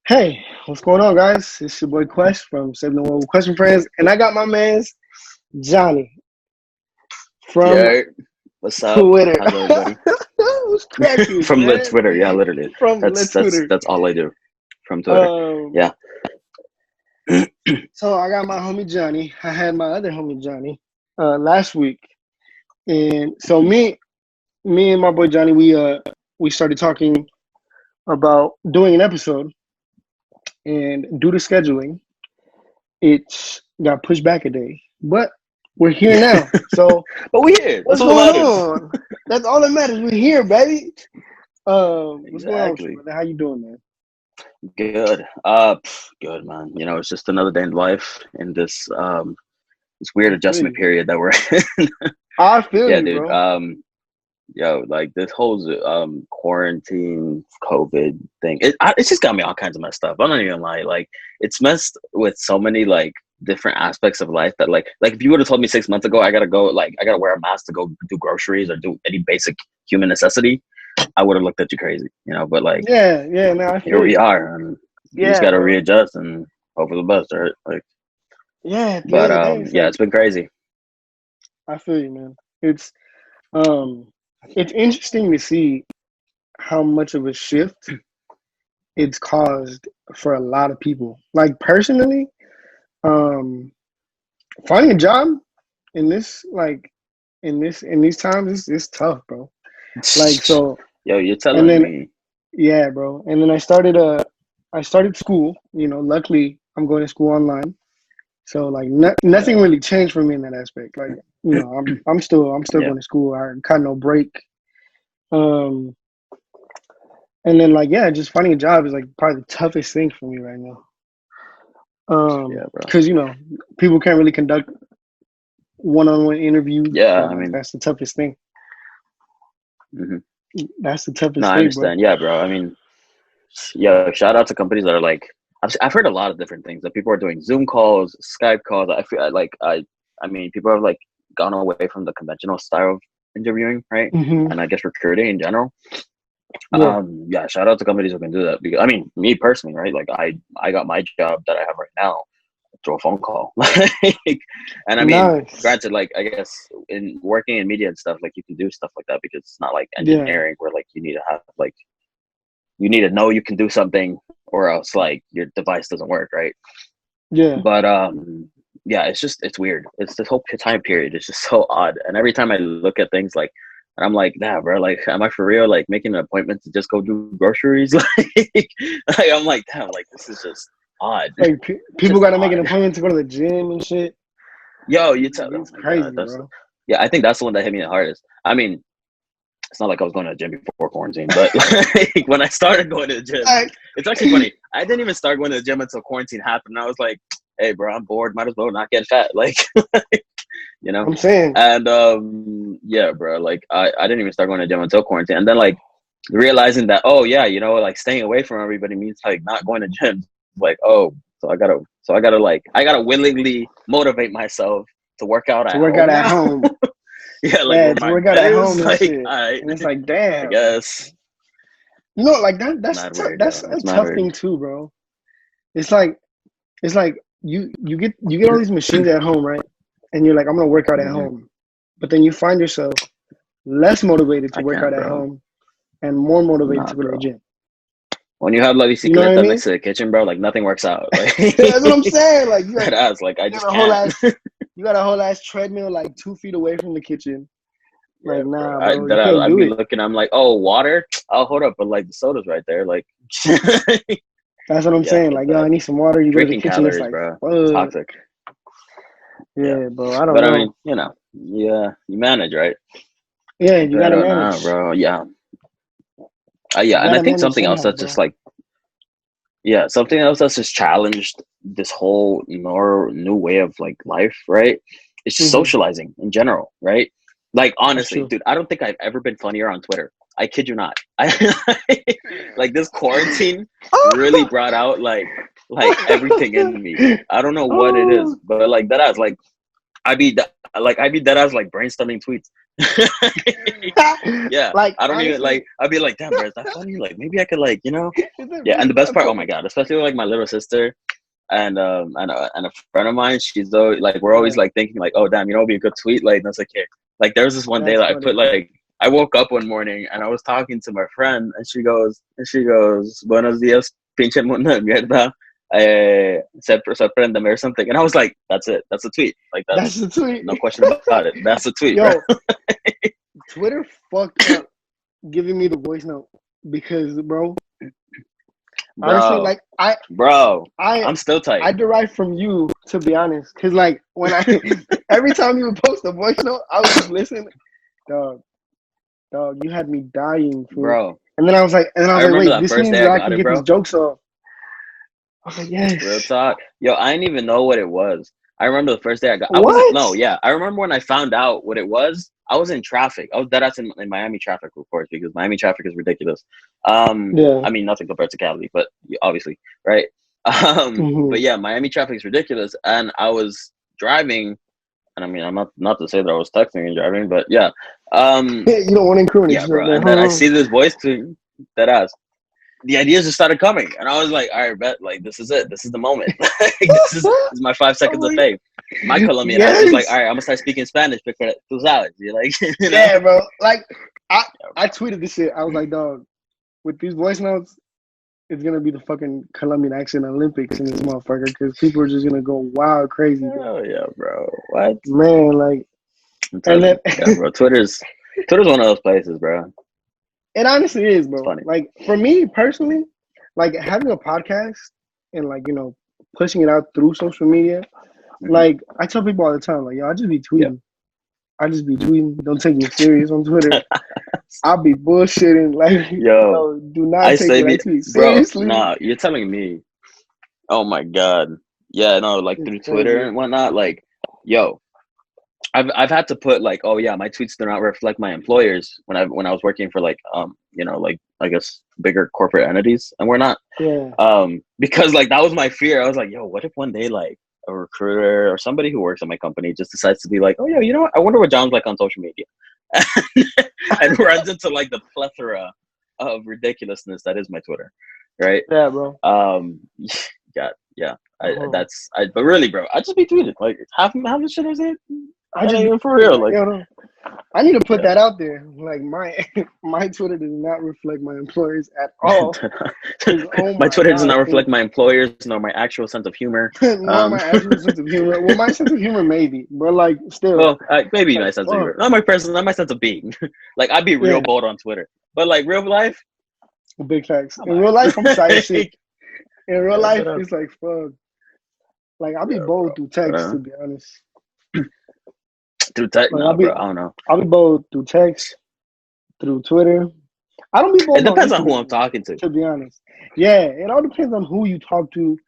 Hey, what's going on, guys? It's your boy Quest from Saving the World with Question Friends, and I got my man's Johnny from Yeah, what's up? Twitter. How's everybody? What's cracking, From Lit man? Twitter, yeah, literally. From That's Let that's Twitter. that's all I do from Twitter. Um, Yeah. so I got my homie Johnny. I had my other homie Johnny last week, and so me and my boy Johnny, we started talking about doing an episode, and due to scheduling, it got pushed back a day, but we're here now. So But we here. That's what's all that going matters. on? That's all that matters. We're here, baby. What's going on with you, Exactly. brother? How you doing, man? Good. Good man. It's just another day in life in this weird I feel adjustment you. period that we're in. I feel Yeah, you, dude. bro. Like this whole quarantine COVID thing, it's just got me all kinds of messed up. I'm not even gonna lie. Like it's messed with so many like different aspects of life that like if you would have told me 6 months ago I gotta wear a mask to go do groceries or do any basic human necessity, I would have looked at you crazy, But like Yeah, yeah. No, I here feel we you. are, and you just Yeah, gotta bro. readjust and hope for the best, right? Like, Yeah. At the end but of the day, it's yeah, like it's been crazy. I feel you, man. Um, it's interesting to see how much of a shift it's caused for a lot of people. Like personally, um, finding a job in this like in these times is tough, bro. Like so, Yo, you're and telling then me. yeah, bro. And then I started school. Luckily I'm going to school online. So like nothing Yeah, really changed for me in that aspect. Like I'm still yeah. going to school. I got no break. Um, and then like yeah, just finding a job is like probably the toughest thing for me right now. Yeah, bro. Because people can't really conduct one-on-one interviews. So Yeah, I like mean, that's the toughest thing. mhm. That's the No, toughest I thing, bro. understand. Yeah, bro. I mean, yeah, shout out to companies that are like, I've heard a lot of different things that people are doing Zoom calls, Skype calls. I mean, people have like gone away from the conventional style of interviewing, right? Hmm. And I guess recruiting in general. Yeah. Yeah, shout out to companies who can do that because I mean, me personally, right? Like I got my job that I have right now through a phone call. Like, and I mean, Nice. granted, like I guess in working in media and stuff, like you can do stuff like that because it's not like Yeah. engineering where like you need to have like you need to know you can do something or else like your device doesn't work, right? Yeah. But yeah, it's weird. It's this whole time period. It's just so odd. And every time I look at things like, and I'm like, nah, bro, like, am I for real? Like making an appointment to just go do groceries? Like I'm like, damn, like this is just odd. Like It's people just got to make an odd. appointment to go to the gym and shit. Yo, you tell. Oh It's my god, crazy, that's bro. yeah. I think that's the one that hit me the hardest. I mean, it's not like I was going to the gym before quarantine, but like when I started going to the gym, Like, it's actually funny. I didn't even start going to the gym until quarantine happened. And I was like, hey, bro, I'm bored. Might as well not get fat. Like, you know? I'm saying, And yeah, bro, like I didn't even start going to the gym until quarantine. And then like realizing that, oh yeah, like staying away from everybody means like not going to gym. Like, oh, I gotta willingly motivate myself to work out to at work out home at now. home. Yeah, like Yeah, where to my work out bed at home is. and Like, shit. all right, And it's like, I damn. guess. Like that. It's That's mad weird, that's yo. a It's mad tough weird. thing too, bro. It's like you get all these machines at home, right? And you're like, I'm gonna work out at Hmm. home, but then you find yourself less motivated to I work out can't, at bro. home and more motivated Nah, to go to the bro. gym. When you have La You know what I Bicicleta mean? next to the kitchen, bro, like nothing works out. Like That's what I'm saying. Like that ass, like I you just got a whole can't. ass you got a whole ass treadmill like 2 feet away from the kitchen. Yeah, Like bro. nah, bro, you That can't I'd do be it. looking. I'm like, oh, water. I'll hold up, but like the soda's right there. Like, That's what I'm yeah, saying. it's Like yo, I bad. need some water. You go to the Drinking kitchen, it's calories, like bro. fuck. Toxic. Yeah, Yeah, bro. I don't but I mean, know. yeah, you manage, right? Yeah, you But gotta manage. bro. Yeah, You yeah, and I gotta think manage something else somehow, that's just bro. like, yeah, something else that's just challenged this whole more new way of like life, right? It's just Hmm. socializing in general, right? Like That's honestly, true. dude, I don't think I've ever been funnier on Twitter. I kid you not. I like this quarantine really brought out like everything in me. I don't know what it is, Oh, but like that as like I be that I be dead as like brainstorming tweets. Yeah, Like I don't even honestly, like. I'd be like, damn, bro, is that funny? Like, maybe I could like, is it yeah. And really the best that part, oh my funny? god, especially with, like my little sister and a friend of mine. She's though like we're always Yeah, like thinking like, oh damn, it'd be a good tweet. Like that's like here. Like there was this one day that's that I funny. put like I woke up one morning and I was talking to my friend and she goes, Buenos dias, pinche mundo de mierda. Sorprendeme or something. And I was like, that's it. That's a tweet. Like That's that's the tweet. no question about it. That's a tweet, bro. Yo, Twitter fucked up giving me the voice note because, bro, honestly, Bro, like I, bro. I, I'm still tight. I derive from you to be honest, because like when I, every time you would post a voice note, I would just listen. Dog, dog, you had me dying, fool. Bro. And I I was like, remember wait, that this first means day I that I got can it, get these bro. jokes off. I was like, Real yes. talk. Yo, I didn't even know what it was. I remember the first day I wasn't, What? no, yeah. I remember when I found out what it was. I was in traffic. I was dead ass in Miami traffic, of course, because Miami traffic is ridiculous. Yeah. I mean, nothing compared to Cali, but obviously, right? But Hmm. yeah, Miami traffic is ridiculous. And I was driving, and I mean, I'm not to say that I was texting and driving, but yeah. Um, You don't want to incriminate yeah, yourself bro. there, And then I huh? see this voice to that ass the ideas just started coming, and I was like, "All right, bet, like this is it. This is the moment. Like, this is my five I'm seconds of like, fame." My Colombian ass was like, "All yes. right, I'm gonna start speaking Spanish because tú sabes." You're like, Yeah, bro. Like I Yeah, I bro. tweeted this shit. I was like, dog, with these voice notes, it's gonna be the fucking Colombian accent Olympics in this motherfucker because people are just gonna go wild crazy, bro. Oh yeah, bro. What? Man, like, I'm and telling then you, yeah, bro. Twitter's one of those places, bro. it honestly is, It's bro. funny. Like for me personally, like having a podcast and like pushing it out through social media. Hmm. Like I tell people all the time, like, yo, I just be Yeah. tweeting. I just be tweeting. Don't take me serious on Twitter. I'll be bullshitting. Like, Yo, yo, do not I take say what I the tweet bro. seriously. Nah, you're telling me. Oh my god. Yeah, no, like It's through Twitter crazy. and whatnot. Like, yo, I've had to put like, oh yeah, my tweets do not reflect my employers when I was working for like like I guess bigger corporate entities, and we're not Yeah. because like that was my fear. I was like, yo, what if one day like a recruiter or somebody who works at my company just decides to be like, oh yeah, you know what? I wonder what John's like on social media, and runs into like the plethora of ridiculousness that is my Twitter, right? Yeah, bro. Yeah, yeah. Uh-huh. But really, bro, I just be tweeting like half the shit I say. I That just ain't be even for real. like, Like, yo, no. I need to put yeah. that out there. Like my my Twitter does not reflect my employers at all. Cause oh My my Twitter does god, not fool. reflect my employers nor my actual sense of humor. Nor Um, my actual sense of humor. Well, my sense of humor maybe, but like still, well, maybe like my sense of fuck. humor, not my sense of being. Like, I'd be real Yeah, bold on Twitter, but like real life, big facts. I'm In real alright. life, I'm shy as shit. In real Yeah, life, but it's like fuck. Like I'll be yeah, bold bro. through But text, to be honest. through tech, Like nah, bro. I don't know. I'll be bold through text, through Twitter. I don't be It bold on depends on who I'm Instagram, talking to. to be honest. Yeah, it all depends on who you talk to,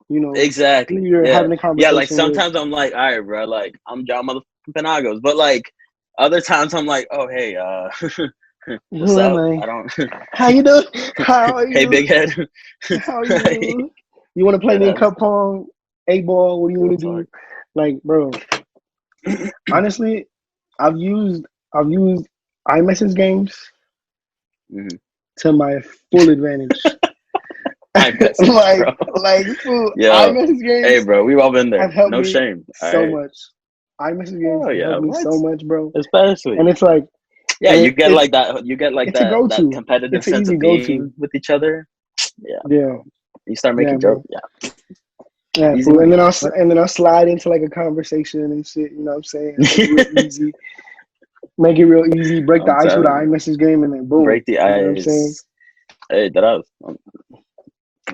who Exactly. you're Yeah. having a Yeah. Like conversation with. sometimes I'm like, all right, bro. Like I'm John motherfucking Penagos, but like other times I'm like, oh hey, what's Who am up? I? I don't. How you doing? How are Hey, you? big head. How are Right. you? You want to play That me in ass. cup pong, eight ball? What do you Real want to talk. do? Like, bro, honestly, I've used iMessage games Mm-hmm. to my full advantage. iMessage, like, bro. fool, Yo, iMessage hey, games bro. We've all been there. have helped No me shame. All so right. much. iMessage games Oh have yeah. helped me What? so much, bro. Especially. And it's like, Yeah, and you get it's like that. You get like it's a that go-to. competitive It's an sense easy of go-to. being with each other. Yeah, Yeah, bro. You start yeah, making jokes. bro. Yeah, Yeah, easy fool. money. What? And then I'll slide into like a conversation and shit. You know what I'm saying? Make it real easy. Make it real easy. Break the I'm ice with an telling you. iMessage game, and then boom. Break the You know what I'm saying? ice. Hey, that was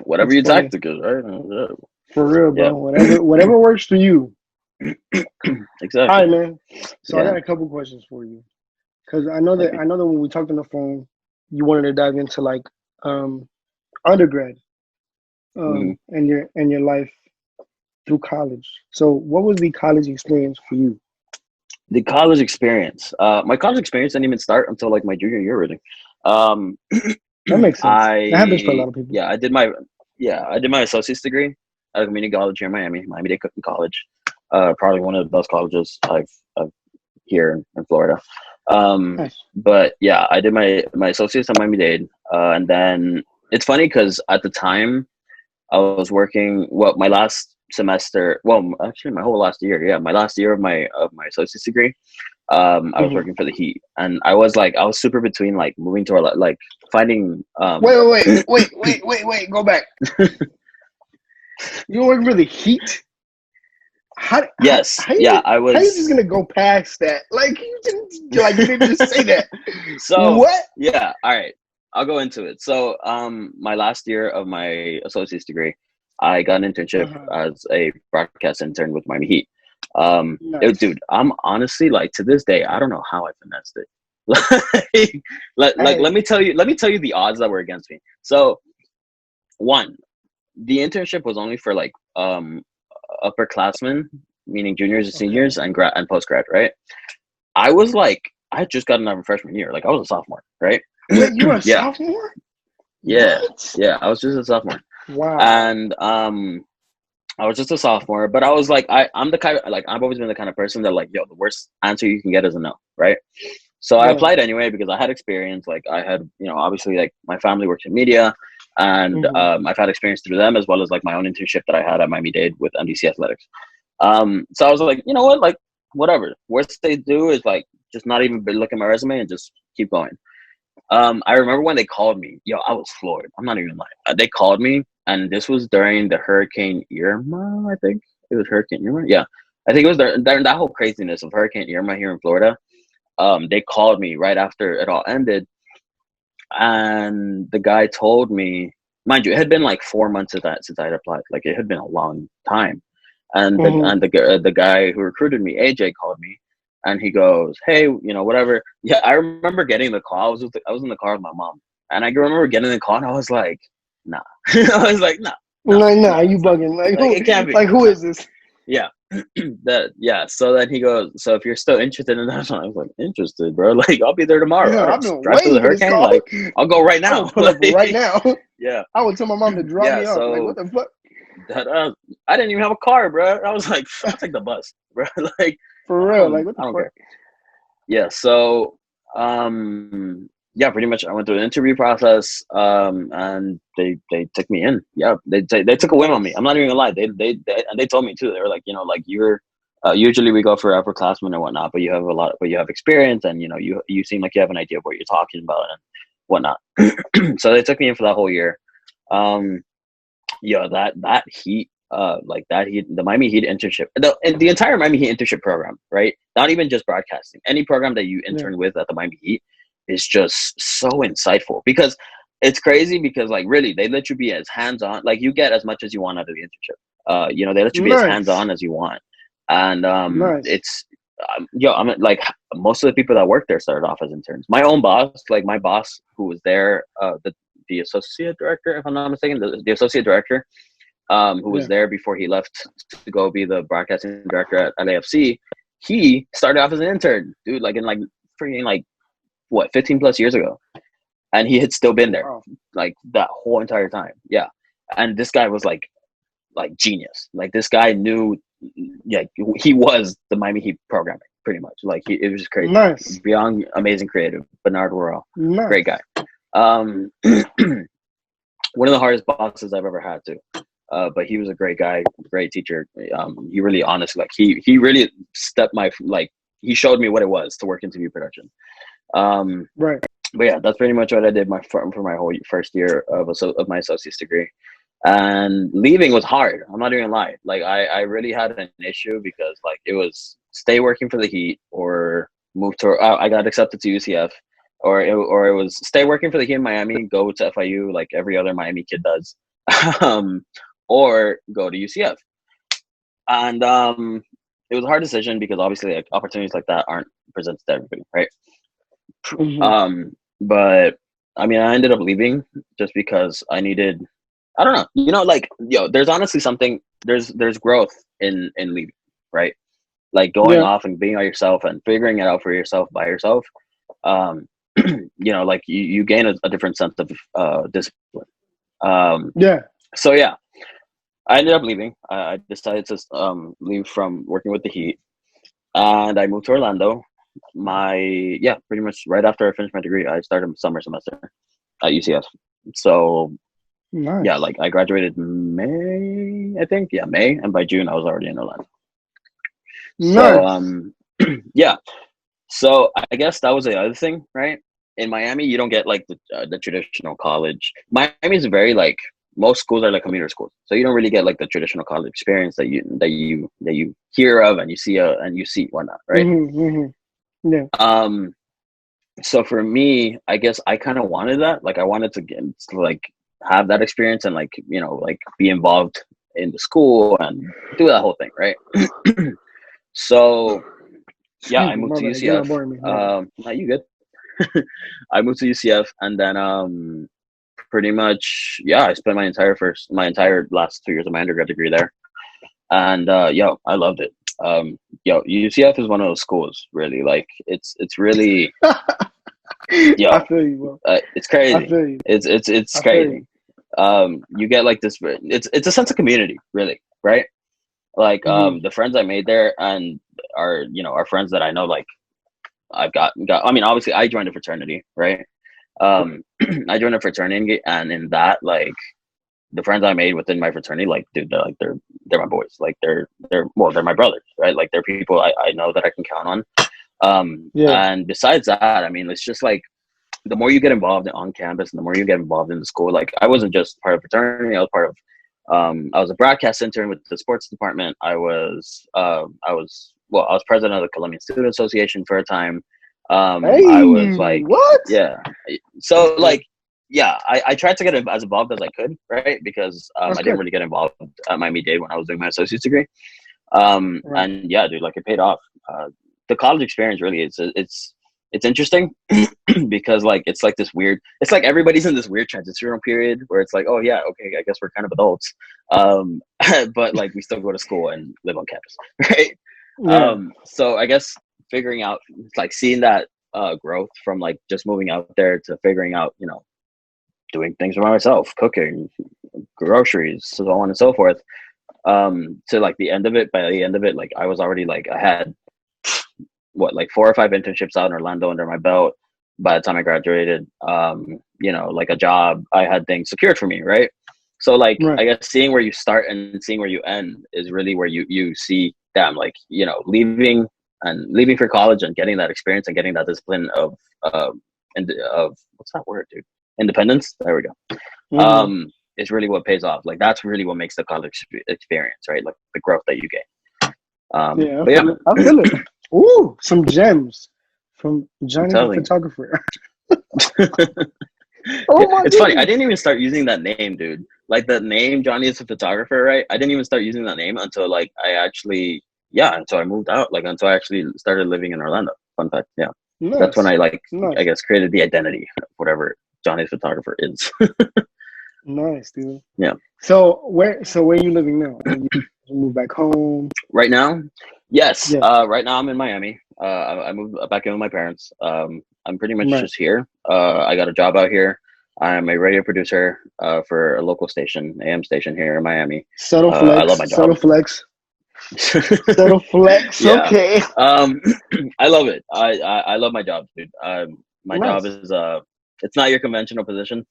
whatever It's your funny tactic is, right? for real, Yeah, bro. Whatever works for you. All exactly. right, man. So I Yeah. got a couple questions for you because Maybe. I know that when we talked on the phone, you wanted to dive into like um undergrad Hmm. and your life through college. So what was the college experience for you? The college experience. My college experience didn't even start until like my junior year, really. Um, That makes sense. That happens for a lot I of people. yeah, I did my associate's degree at a community college here in Miami, Miami-Dade College. Probably one of the best colleges I've here in Florida. Nice. But yeah, I did my associates at Miami-Dade, and then it's funny because at the time I was working. Well, my last semester. Well, actually, my whole last year. Yeah, my last year of my associate's degree. I was Hmm. working for the Heat, and I was super between like moving to like finding. Wait. Go back. You working for the Heat? How Yes, how yeah, you I how you just was. gonna go past that? You didn't just say that. So What? yeah, all right, I'll go into it. So my last year of my associate's degree, I got an internship Uh-huh. as a broadcast intern with Miami Heat. Nice. Dude, I'm honestly like to this day, I don't know how I finessed it. Hey. Let me tell you the odds that were against me. So one, the internship was only for like upperclassmen, meaning juniors and Okay. seniors and grad and post grad, right? I was like, I had just gotten out of freshman year, like I was a sophomore, right? Wait, you were a Yeah, sophomore? yeah, What? yeah. I was just a sophomore, Wow. and I was just a sophomore. But I was like, I'm the kind of like I've always been the kind of person that like, yo, the worst answer you can get is a no, right? So I Right. applied anyway because I had experience. Like I had, obviously like my family works in media, and Hmm. I've had experience through them as well as like my own internship that I had at Miami Dade with MDC Athletics. So I was like, you know what, like whatever. Worst they do is like just not even look at my resume and just keep going. I remember when they called me, yo, I was floored. I'm not even lying. They called me, and this was during the Hurricane Irma. I think it was Hurricane Irma. Yeah, I think it was during that whole craziness of Hurricane Irma here in Florida. They called me right after it all ended, and the guy told me, mind you, it had been like 4 months since I had applied. Like it had been a long time. And Hmm. the guy who recruited me, AJ, called me, and he goes, "Hey, whatever." Yeah, I remember getting the call. I was in the car with my mom, and I remember getting the call, and I was like, "Nah." I was like, "Nah, nah, Like, nah, nah, you it's not. bugging. Like Like who? it can't be. Like who Nah." is this? Yeah. That yeah. So then he goes, "So if you're still interested in that," I was like, "Interested, bro? Like I'll be there tomorrow. I Yeah, I've don't been drive through the waiting for this hurricane. call. Like I'll go right I now." would pull up Like right now. yeah, I would tell my mom to drop yeah. me off. Like, what So the fuck? that I didn't even have a car, bro. I was like, I'll take the bus, bro. Like For real. Like, what I the don't fuck? care. Yeah. So yeah, pretty much I went through the interview process, and they took me in. Yeah, they took a whim on me. I'm Nice. not even gonna lie. They and they told me too. They were like, like you're. Usually we go for upperclassmen and whatnot, but but you have experience, and you seem like you have an idea of what you're talking about and whatnot. So they took me in for that whole year. Um, yeah, that Heat, like that Heat, the Miami Heat internship, and the entire Miami Heat internship program, right? Not even just broadcasting. Any program that you Yeah. intern with at the Miami Heat is just so insightful because it's crazy because like really they let you be as hands on, like you get as much as you want out of the internship. They let you be as hands Nice. on as you want, and Nice. it's I mean, like most of the people that work there started off as interns. My own boss, like my boss who was there, the associate director, if I'm not mistaken, the associate director, who was Yeah. there before he left to go be the broadcasting director at LAFC. He started off as an intern, dude, like in like freaking like what 15 plus years ago, and he had still been there Wow. like that whole entire time. Yeah, and this guy was like genius. Like this guy knew, yeah, he was the Miami Heat programming pretty much. Like it was just crazy, Nice. beyond amazing creative. Bernard Worrell, great Nice. guy. Um, one of the hardest bosses I've ever had too. But he was a great guy, great teacher. He really honestly, like he really stepped my like he showed me what it was to work in TV production. Um, Right. but yeah, that's pretty much what I did for my whole first year of my associate's degree. And leaving was hard. I'm not even gonna lie. Like I really had an issue because like it was stay working for the Heat or move to. I got accepted to UCF, or it was stay working for the Heat in Miami, go to FIU like every other Miami kid does, um, or go to UCF. And it was a hard decision because obviously like opportunities like that aren't presented to everybody, right? Hmm. But I mean, I ended up leaving just because I needed. I don't know. Like there's honestly something. There's growth in leaving, right? Like going Yeah. off and being on yourself and figuring it out for yourself by yourself. Um, like you gain a different sense of discipline. Um, Yeah. so yeah, I ended up leaving. I decided to leave from working with the Heat, and I moved to Orlando. pretty much right after I finished my degree, I started summer semester at UCF. So yeah, Nice. like I graduated May, I think. Yeah, May, and by June I was already in Orlando. So Nice. yeah. So I guess that was the other thing, right? In Miami, you don't get like the traditional college. Miami is very like most schools are like commuter schools, so you don't really get like the traditional college experience that you hear of and you see whatnot, right? Yeah. Um, so for me, I guess I kind of wanted that. Like I wanted to like have that experience and like like be involved in the school and do that whole thing, right? So yeah, Excuse I me, moved my to bad. You're not UCF. boring me. My bad. No, you good? I moved to UCF, and then pretty much yeah, I spent my entire last 2 years of my undergrad degree there, and yo, I loved it. Yo, UCF is one of those schools, really. Like it's really I yo, feel you, bro. it's I crazy. feel you. It's I feel crazy. you. You get like this. It's a sense of community, really, right? Like Hmm. the friends I made there and are are friends that I know like I've got. I mean, obviously, I joined a fraternity, right? Right. I joined a fraternity, and in that, like, the friends I made within my fraternity, like, dude, they're my boys. Like, they're my brothers, right? Like, they're people I know that I can count on. Yeah. And besides that, I mean, it's just like the more you get involved on campus, and the more you get involved in the school. Like, I wasn't just part of fraternity; I was part of. I was a broadcast intern with the sports department. I was president of the Colombian Student Association for a time. I was Hey, like, what? yeah. That's So good. like, yeah, I tried to get as involved as I could, right? Because That's I didn't good. really get involved at Miami Dade when I was doing my associate's degree. Right. And yeah, dude, like it paid off. The college experience really it's interesting because like it's like this weird. It's like everybody's in this weird transitional period where it's like, oh yeah, okay, I guess we're kind of adults, but like we still go to school and live on campus, right? Yeah. So I guess figuring out like seeing that growth from like just moving out there to figuring out doing things by myself, cooking, groceries, so on and so forth. To like the end of it, by the end of it, like I was already like I had what like 4 or 5 internships out in Orlando under my belt by the time I graduated. Like a job, I had things secured for me, right? So like Right. I guess seeing where you start and seeing where you end is really where you see them like leaving for college and getting that experience and getting that discipline of what's that word, dude? Independence. There we go. Hmm. Is really what pays off. Like that's really what makes the college experience, right? Like the growth that you gain. Yeah, I But yeah, feel it. I feel it. Ooh, some gems from I'm Johnny the telling photographer. you. Oh Yeah, my it's funny. I goodness. didn't even start using that name, dude. Like the name Johnny is a photographer, right? I didn't even start using that name until like until I moved out, like until I actually started living in Orlando. Fun fact, yeah. That's when Nice. I like I Nice. guess created the identity of whatever Johnny's photographer is. Nice, dude. Yeah. So where you living now? You move back home? Right now, yes. Yeah. Right now I'm in Miami. I moved back in with my parents. I'm pretty much Right. just here. I got a job out here. I'm a radio producer for a local station, AM station here in Miami. Subtle I love flex. my Subtle job. flex. Subtle flex. Yeah, Okay. um, I love it. I love my job, dude. My job Nice. is it's not your conventional position,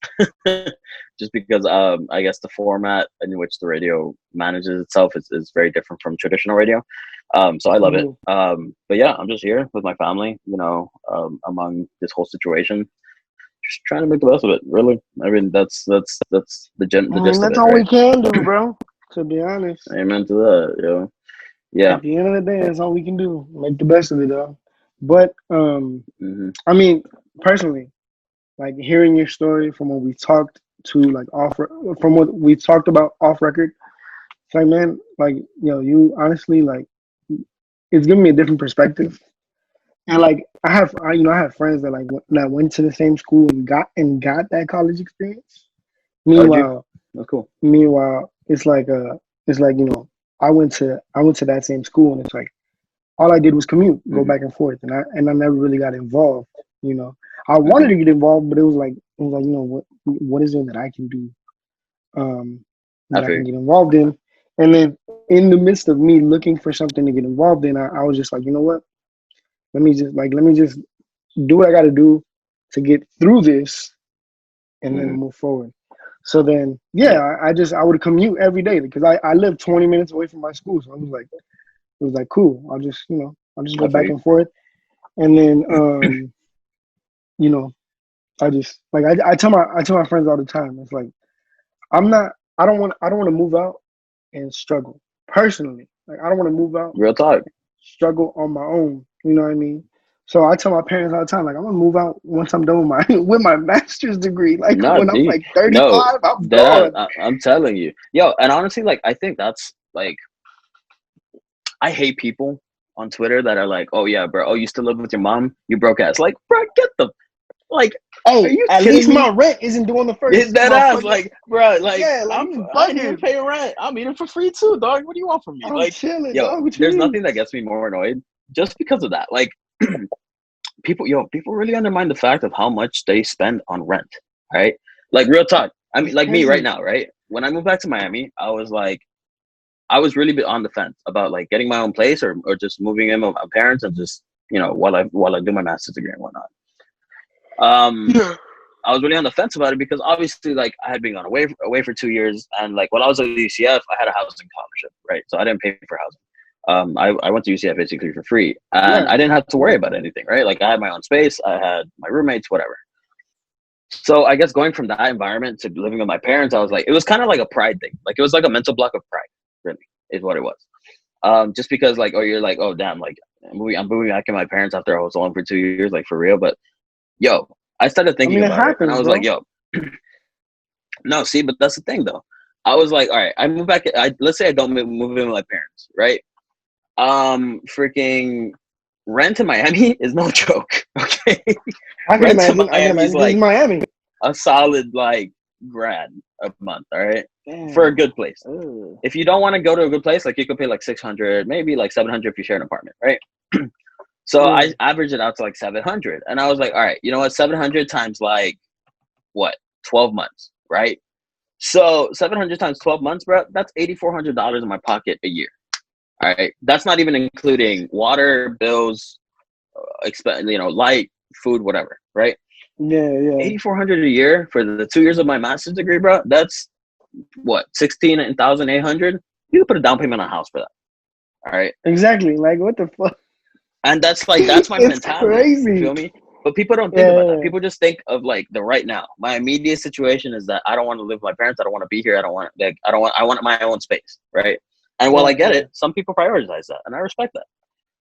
just because I guess the format in which the radio manages itself is very different from traditional radio. So I love it. Hmm. But yeah, I'm just here with my family, among this whole situation, just trying to make the best of it. Really, I mean that's the I mean, gist of that's it, all we right? can do, bro. To be honest, Amen to that, Yeah. at the end of the day, that's all we can do. Make the best of it, though. But Hmm. I mean, personally, like hearing your story from what we talked to, like from what we talked about off record, it's like, man, like you honestly like it's giving me a different perspective. And like I have friends that that went to the same school and got that college experience. Oh, did you? Meanwhile, That's cool. it's like I went to that same school and it's like all I did was commute, go Hmm. back and forth, and I never really got involved. You know, I wanted Hmm. to get involved, but it was like what is it that I can do I that I can feel get involved in, and then in the midst of me looking for something to get involved in, I was just like, you know what? let me just do what I got to do to get through this, and then Mhm. move forward. So then, Yeah. I would commute every day because I live 20 minutes away from my school. So it was like cool. I'll just go I feel back you. and forth, and then you know, I tell my friends all the time. It's like I'm not. I don't want to move out and struggle personally. Like I don't want to move out, Real talk. struggle on my own. You know what I mean? So I tell my parents all the time, like I'm gonna move out once I'm done with my with my master's degree. Like No, when I'm D. like No, 35, I'm that gone. I'm telling you, yo. And honestly, like I think that's like I hate people on Twitter that are like, "Oh yeah, bro. Oh, you still live with your mom? You broke ass." Like, bro, get the like. Are Hey, you at kidding least my me? rent isn't doing the Hit first that ass, motherfucker. like, bro, like Yeah, like you I ain't even bugging. paying rent. I'm eating for free too, dog. What do you want from me? I'm Like, chilling, yo, dog. What you there's mean? nothing that gets me more annoyed just because of that. Like, people really undermine the fact of how much they spend on rent, right? Like, real talk. I mean, It's like me right crazy. now, right? When I moved back to Miami, I was like, I was really bit on the fence about like getting my own place or just moving in with my parents and just while I do my master's degree and whatnot. Um, Yeah. I was really on the fence about it because obviously, like, I had been gone away for 2 years, and like when I was at UCF, I had a housing scholarship, right? So I didn't pay for housing. I went to UCF basically for free, and Yeah. I didn't have to worry Yeah. about anything, right? Like I had my own space, I had my roommates, whatever. So I guess going from that environment to living with my parents, I was like, it was kind of like a pride thing. Like it was like a mental block of pride, really, is what it was. Just because like, oh, you're like, oh damn, like I'm moving back in my parents after I was alone for 2 years, like for real. But yo, I started I thinking mean, it about it, and I happens, was like, bro. yo, no, see, but that's the thing though. I was like, all right, I move back. Let's say I don't move in with my parents, right? Freaking rent in Miami is no joke. Okay, I can rent in imagine. I can Miami is imagine because it's like Miami. a solid like grand a month. All right, for a Damn. good place. Ugh. If you don't want to go to a good place, like you could pay like 600, maybe like 700 if you share an apartment, right? So Yeah. I averaged it out to like 700, and I was like, all right, you know what? 700 times like what 12 months, right? So 700 times 12 months, bro, that's $8,400 in my pocket a year. All right. That's not even including water, bills, light, food, whatever, right? Yeah. Yeah. 8,400 a year for the 2 years of my master's degree, bro. That's what, 16,800? You could put a down payment on a house for that. All right. Exactly. Like what the fuck? And that's my It's mentality. You crazy. feel me? But people don't think about that. Yeah. People just think of like the right now. My immediate situation is that I don't want to live with my parents. I don't want to be here. I want my own space, right? And while I Yeah. get Yeah. it, some people prioritize that, and I respect that.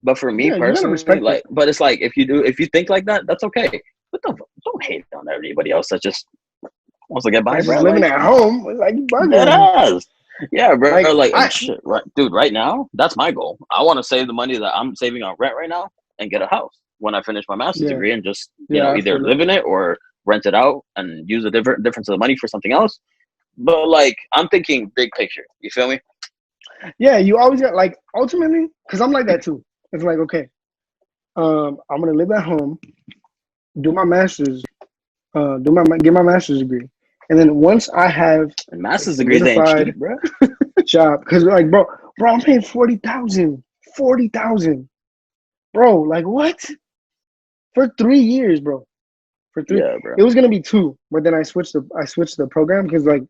But for me Yeah. You gotta personally, respect it. like, but it's like if you think like that, that's okay. But don't hate on everybody else that just wants to get by, That's just bro. living Like at home. Like you that bugging. ass. Yeah, bro. Like Like I. shit, right, dude. Right now, that's my goal. I want to save the money that I'm saving on rent right now and get a house when I finish my master's Yeah. degree and just Yeah. I either feel it. live in it or rent it out and use the difference of the money for something else. But like, I'm thinking big picture. You feel me? Yeah. You always got like ultimately because I'm like that too. It's like okay. I'm gonna live at home, do my master's, get my master's degree, and then once I have And a master's degrees ain't solidified cheap, bro. job, because like bro, I'm paying 40,000, 40,000, bro. Like what for 3 years, bro? For three, Yeah, bro. it was gonna be two, but then I switched the program because like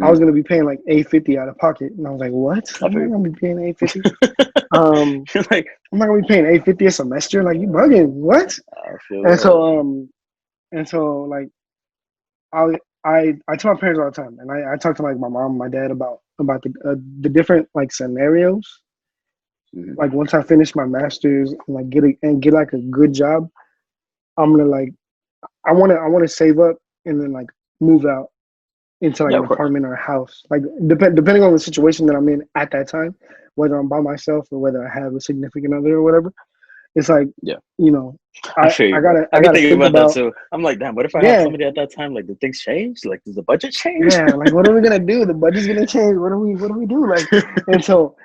I Mm, was gonna be paying like 850 out of pocket, and I was like, what? I I'm not feel gonna be paying 850. Um, like I'm not gonna be paying 850 a semester. Like you bugging? What? I feel And that. so like I tell my parents all the time, and I talk to like my mom, and my dad about the different like scenarios. Mhm. Like once I finish my masters and like get like a good job, I'm gonna like I want to save up and then like move out into like Yeah, an of course. apartment or a house. Like depending on the situation that I'm in at that time, whether I'm by myself or whether I have a significant other or whatever. It's like Yeah, you know, I feel you, bro. I I've been gotta thinking think about that about too. I'm like, damn, what if I have yeah. somebody at that time? Like, did things change? Like, does the budget change? Yeah, like what are we gonna do? The budget's gonna change. What do we do? Like, and so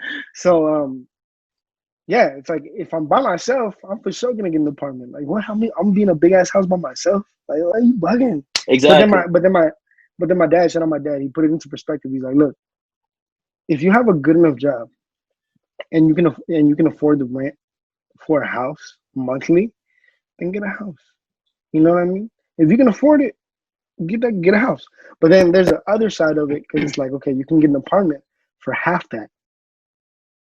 yeah, it's like if I'm by myself, I'm for sure gonna get an apartment. Like what? How many? I'm being a big ass house by myself. Like, why are you bugging? But then Exactly. my dad. Shout out my dad. He put it into perspective. He's like, look, if you have a good enough job and you can afford the rent for a house, monthly, then get a house. You know what I mean? If you can afford it, get a house. But then there's the other side of it because it's like, okay, you can get an apartment for half that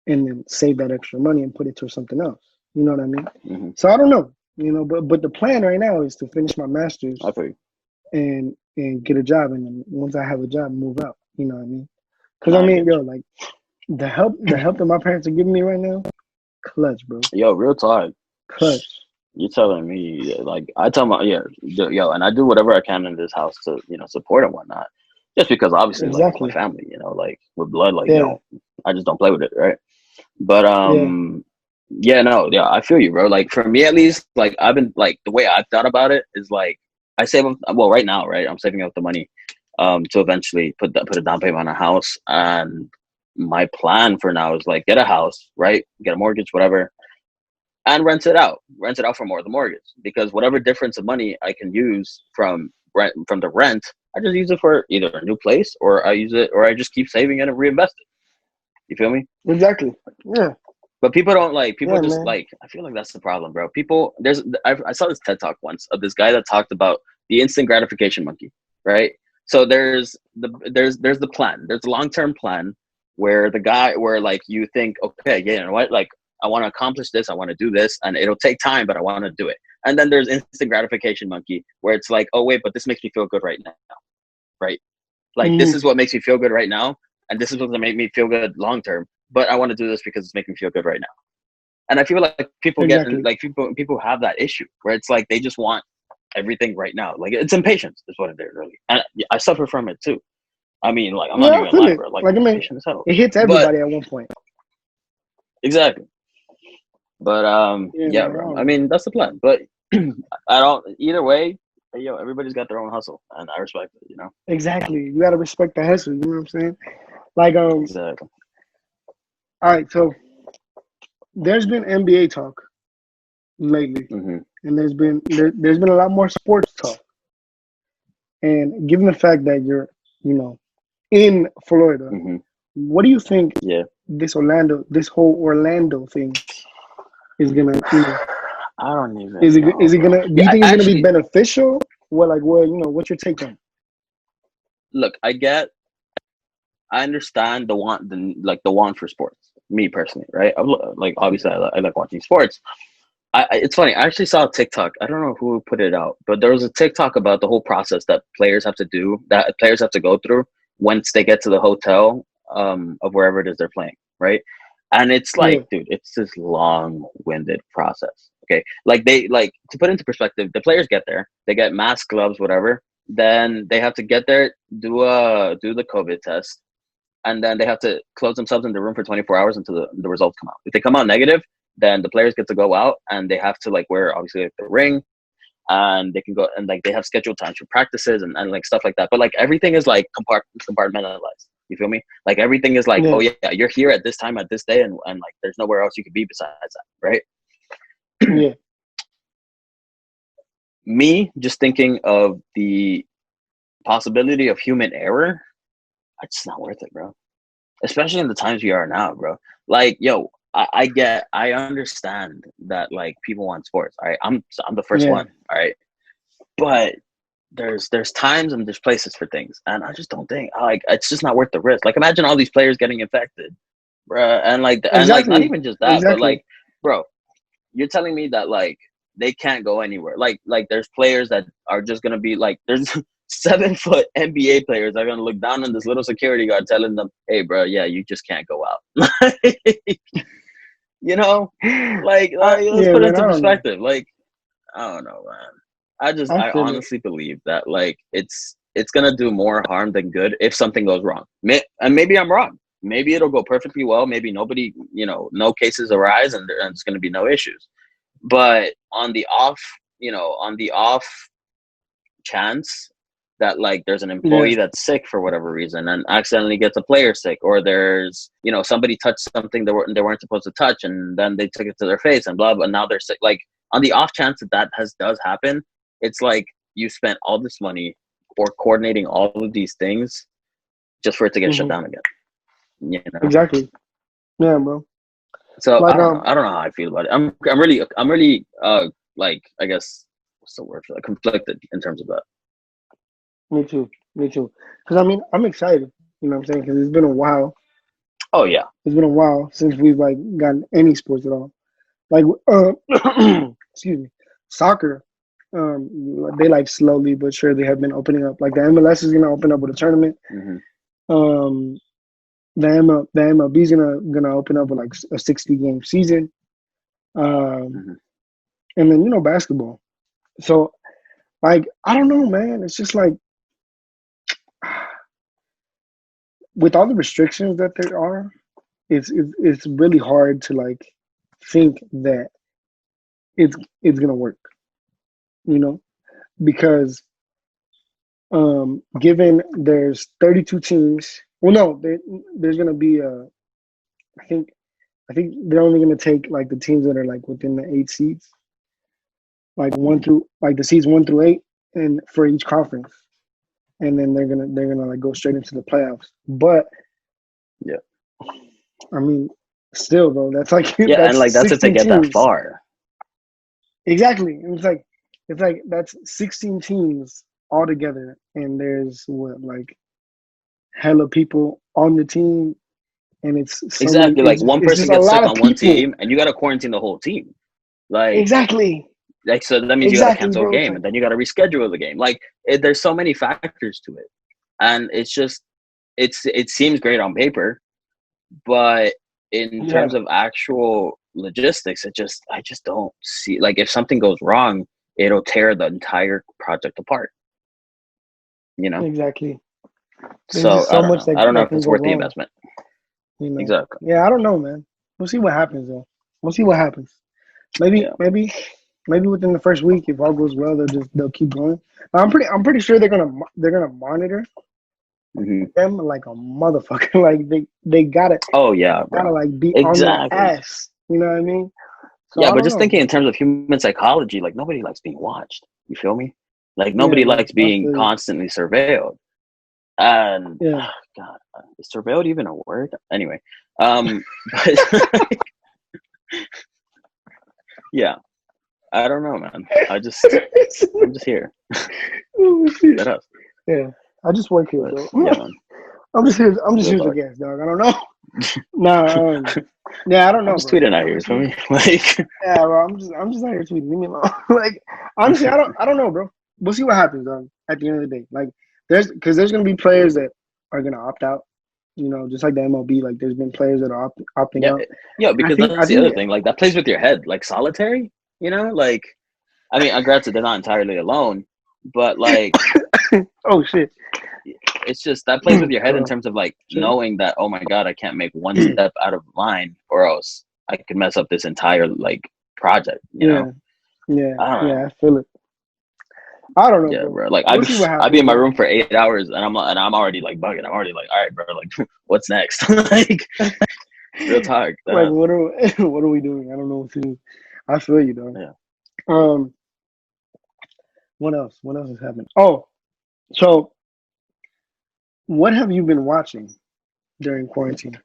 and then save that extra money and put it towards something else. You know what I mean? Mm-hmm. So I don't know. You know, but the plan right now is to finish my master's I feel you. and get a job, and then once I have a job, move out. You know what I mean? Because Nah, I I mean, get yo, like the help that my parents are giving me right now, clutch, bro, you. Yo, real talk. clutch. You're telling me, like, I tell my, yeah, yo, and I do whatever I can in this house to, support and whatnot. Just because obviously, like, it's my Exactly. family, like, with blood, like, Yeah. I just don't play with it, right? But, Yeah. yeah, no, yeah, I feel you, bro. Like, for me at least, like, I've been, like, the way I've thought about it is, like, I save up, well, right now, right, I'm saving up the money, to eventually put a down payment on a house. And my plan for now is, like, get a house, right? Get a mortgage, whatever, and rent it out for more of the mortgage, because whatever difference of money I can use from the rent, I just use it for either a new place, or I just keep saving it and reinvest it. You feel me? Exactly. Yeah. But people don't, like, people Yeah, just, man. like, I feel like that's the problem, bro. I saw this TED talk once of this guy that talked about the instant gratification monkey, right? So there's the plan. There's a long-term plan where like you think, okay, yeah, you know what? Like, I want to accomplish this, I want to do this, and it'll take time, but I want to do it. And then there's instant gratification monkey, where it's like, oh wait, but this makes me feel good right now, right? Like, this Mm-hmm. is what makes me feel good right now, and this is what's gonna make me feel good long term. But I want to do this because it's making me feel good right now. And I feel like Exactly. people have that issue where it's like they just want everything right now. Like, it's impatience is what it is, really. And I suffer from it too. I mean, like, I'm not Yeah, even I gonna feel lie, it. bro. Like, Like I'm I mean, impatient as hell. it hits But everybody at one point. exactly. But Yeah, yeah, man. I bro. I don't know. mean, that's the plan. But I don't. Either way, everybody's got their own hustle, and I respect it. Exactly. You gotta respect the hustle. You know what I'm saying? Like Exactly. All right. So there's been NBA talk lately, Hmm. and there's been a lot more sports talk. And given the fact that you're, you know, in Florida, Hmm. what do you think Yeah. this whole Orlando thing is gonna, I don't even is know, it bro. gonna? Do Yeah, you think it's gonna be actually, beneficial? What like what what's your take on it? look, I understand the want for sports. Me personally, right? Like, obviously, I like watching sports. It's funny. I actually saw a TikTok. I don't know who put it out, but there was a TikTok about the whole process that players have to go through once they get to the hotel, of wherever it is they're playing, right? And it's Yeah, like, dude, it's this long-winded process. Okay, like, to put into perspective, the players get there, they get mask, gloves, whatever. Then they have to get there, do the COVID test, and then they have to close themselves in the room for 24 hours until the results come out. If they come out negative, then the players get to go out, and they have to, like, wear, obviously, like, the ring, and they can go, and, like, they have scheduled times for practices, and like stuff like that. But, like, everything is, like, compartmentalized. You feel me? Like, everything is like, oh yeah, yeah, you're here at this time at this day, and like, there's nowhere else you could be besides that, right? yeah, Me just thinking of the possibility of human error, it's just not worth it, bro. Especially in the times we are now, bro. Like, yo, I understand that, like, people want sports. All right, I'm the first yeah. one. All right, but there's times and there's places for things, and I just don't think, like, it's just not worth the risk. Like, imagine all these players getting infected, bro, and like not Exactly, even just that, but, exactly. like, bro, you're telling me that, like, they can't go anywhere. Like there's players that are just gonna be like, there's 7 foot NBA players that are gonna look down on this little security guard telling them, "Hey, bro, yeah, you just can't go out." you know, let's Yeah, put it man. into I don't know. perspective. Like, I don't know, man. I I feel it. honestly believe that, like, it's gonna do more harm than good if something goes wrong. And maybe I'm wrong. Maybe it'll go perfectly well. Maybe nobody, no cases arise, and there's gonna be no issues. But on the off chance that, like, there's an Yeah, employee that's sick for whatever reason and accidentally gets a player sick, or there's, somebody touched something they weren't supposed to touch, and then they took it to their face and blah blah, and now they're sick. Like, on the off chance that does happen, it's like you spent all this money or coordinating all of these things just for it to get shut hmm down again. exactly. Yeah, bro. So Like I don't know how I feel about it. I'm really like, I guess, what's the word for that? Conflicted in terms of that. me too, me too. Because I mean, I'm excited. You know what I'm saying? Because it's been a while. Oh yeah. It's been a while since we've like gotten any sports at all. Like, excuse me, soccer. They like slowly but surely have been opening up. Like the MLS is gonna open up with a tournament. Hmm. Um, the MLB is gonna open up with like a 60 game season. Um, Hmm. and then basketball. So like I don't know, man. It's just like with all the restrictions that there are, it's really hard to like think that it's gonna work. You know, because given there's 32 teams. Well, no, there's gonna be I think I think they're only gonna take like the teams that are like within the 8 seeds, like one through like the seeds 1 through 8, and for each conference, and then they're gonna like go straight into the playoffs. But Yeah. I mean, still though, that's like Yeah, and like that's that's if they 16 get that teams far. exactly. And it's like that's 16 teams all together, and there's what like hella people on the team, and it's so many. Exactly. It's Like just one it's person just a gets lot sick of on one people. team, and you got to quarantine the whole team. Like, Exactly, so that means you got to exactly, cancel a bro. It's game, like and then you got to reschedule the game. Like, there's so many factors to it, and it's just it seems great on paper, but in yeah, terms of actual logistics, I just don't see, like, if something goes wrong, it'll tear the entire project apart. You know. exactly. There's So just so much I don't know that if can it's go worth the wrong. investment. You know. Exactly. Yeah, I don't know, man. We'll see what happens though. We'll see what happens. Maybe, Yeah. maybe within the first week, if all goes well, they'll keep going. I'm pretty sure they're gonna monitor Hmm. them like a motherfucker. Like they gotta Oh yeah, gotta bro. like be on their Exactly. ass. You know what I mean? So Yeah, I but don't just know, thinking in bro. terms of human psychology, like, nobody likes being watched. You feel me? Like, Yeah, nobody bro. likes I being feel you. constantly surveilled. And Yeah. God, is surveilled even a word? Anyway, but yeah, I don't know, man. I'm just here. Oh, shit. That us. Yeah. I just work here, But bro. yeah, man. I'm just here. I'm just Real here as a talk. guest, dog. I don't know. Nah. Yeah, I don't I'm know, just bro. tweeting out here. You feel Honestly, me? Like, yeah, bro. I'm just out here tweeting. Leave me alone. Like, honestly, I don't know, bro. We'll see what happens, dog. At the end of the day, like, because there's gonna be players that are gonna opt out. Just like the MLB. Like, there's been players that are opting yeah, out. yeah. And I Because think I that's the think other thing. Like, that plays with your head. Like solitary. Like, I mean, granted, they're not entirely alone, but like, oh shit. it's just that plays with your head in Hold terms of like on. knowing that, oh my god, I can't make one step out of line or else I could mess up this entire like project. Yeah, yeah, I don't yeah. know. I feel it. I don't know, Yeah, bro. bro. Like, We'll see what I'd be happens, in my bro. room for 8 hours and I'm already like bugging. I'm already like, all right, bro. Like, what's next? Like, real talk. Like, what are what are we doing? I don't know what to do. I feel you, though. Yeah. Um, what else? What else has happened? Oh, so what have you been watching during quarantine?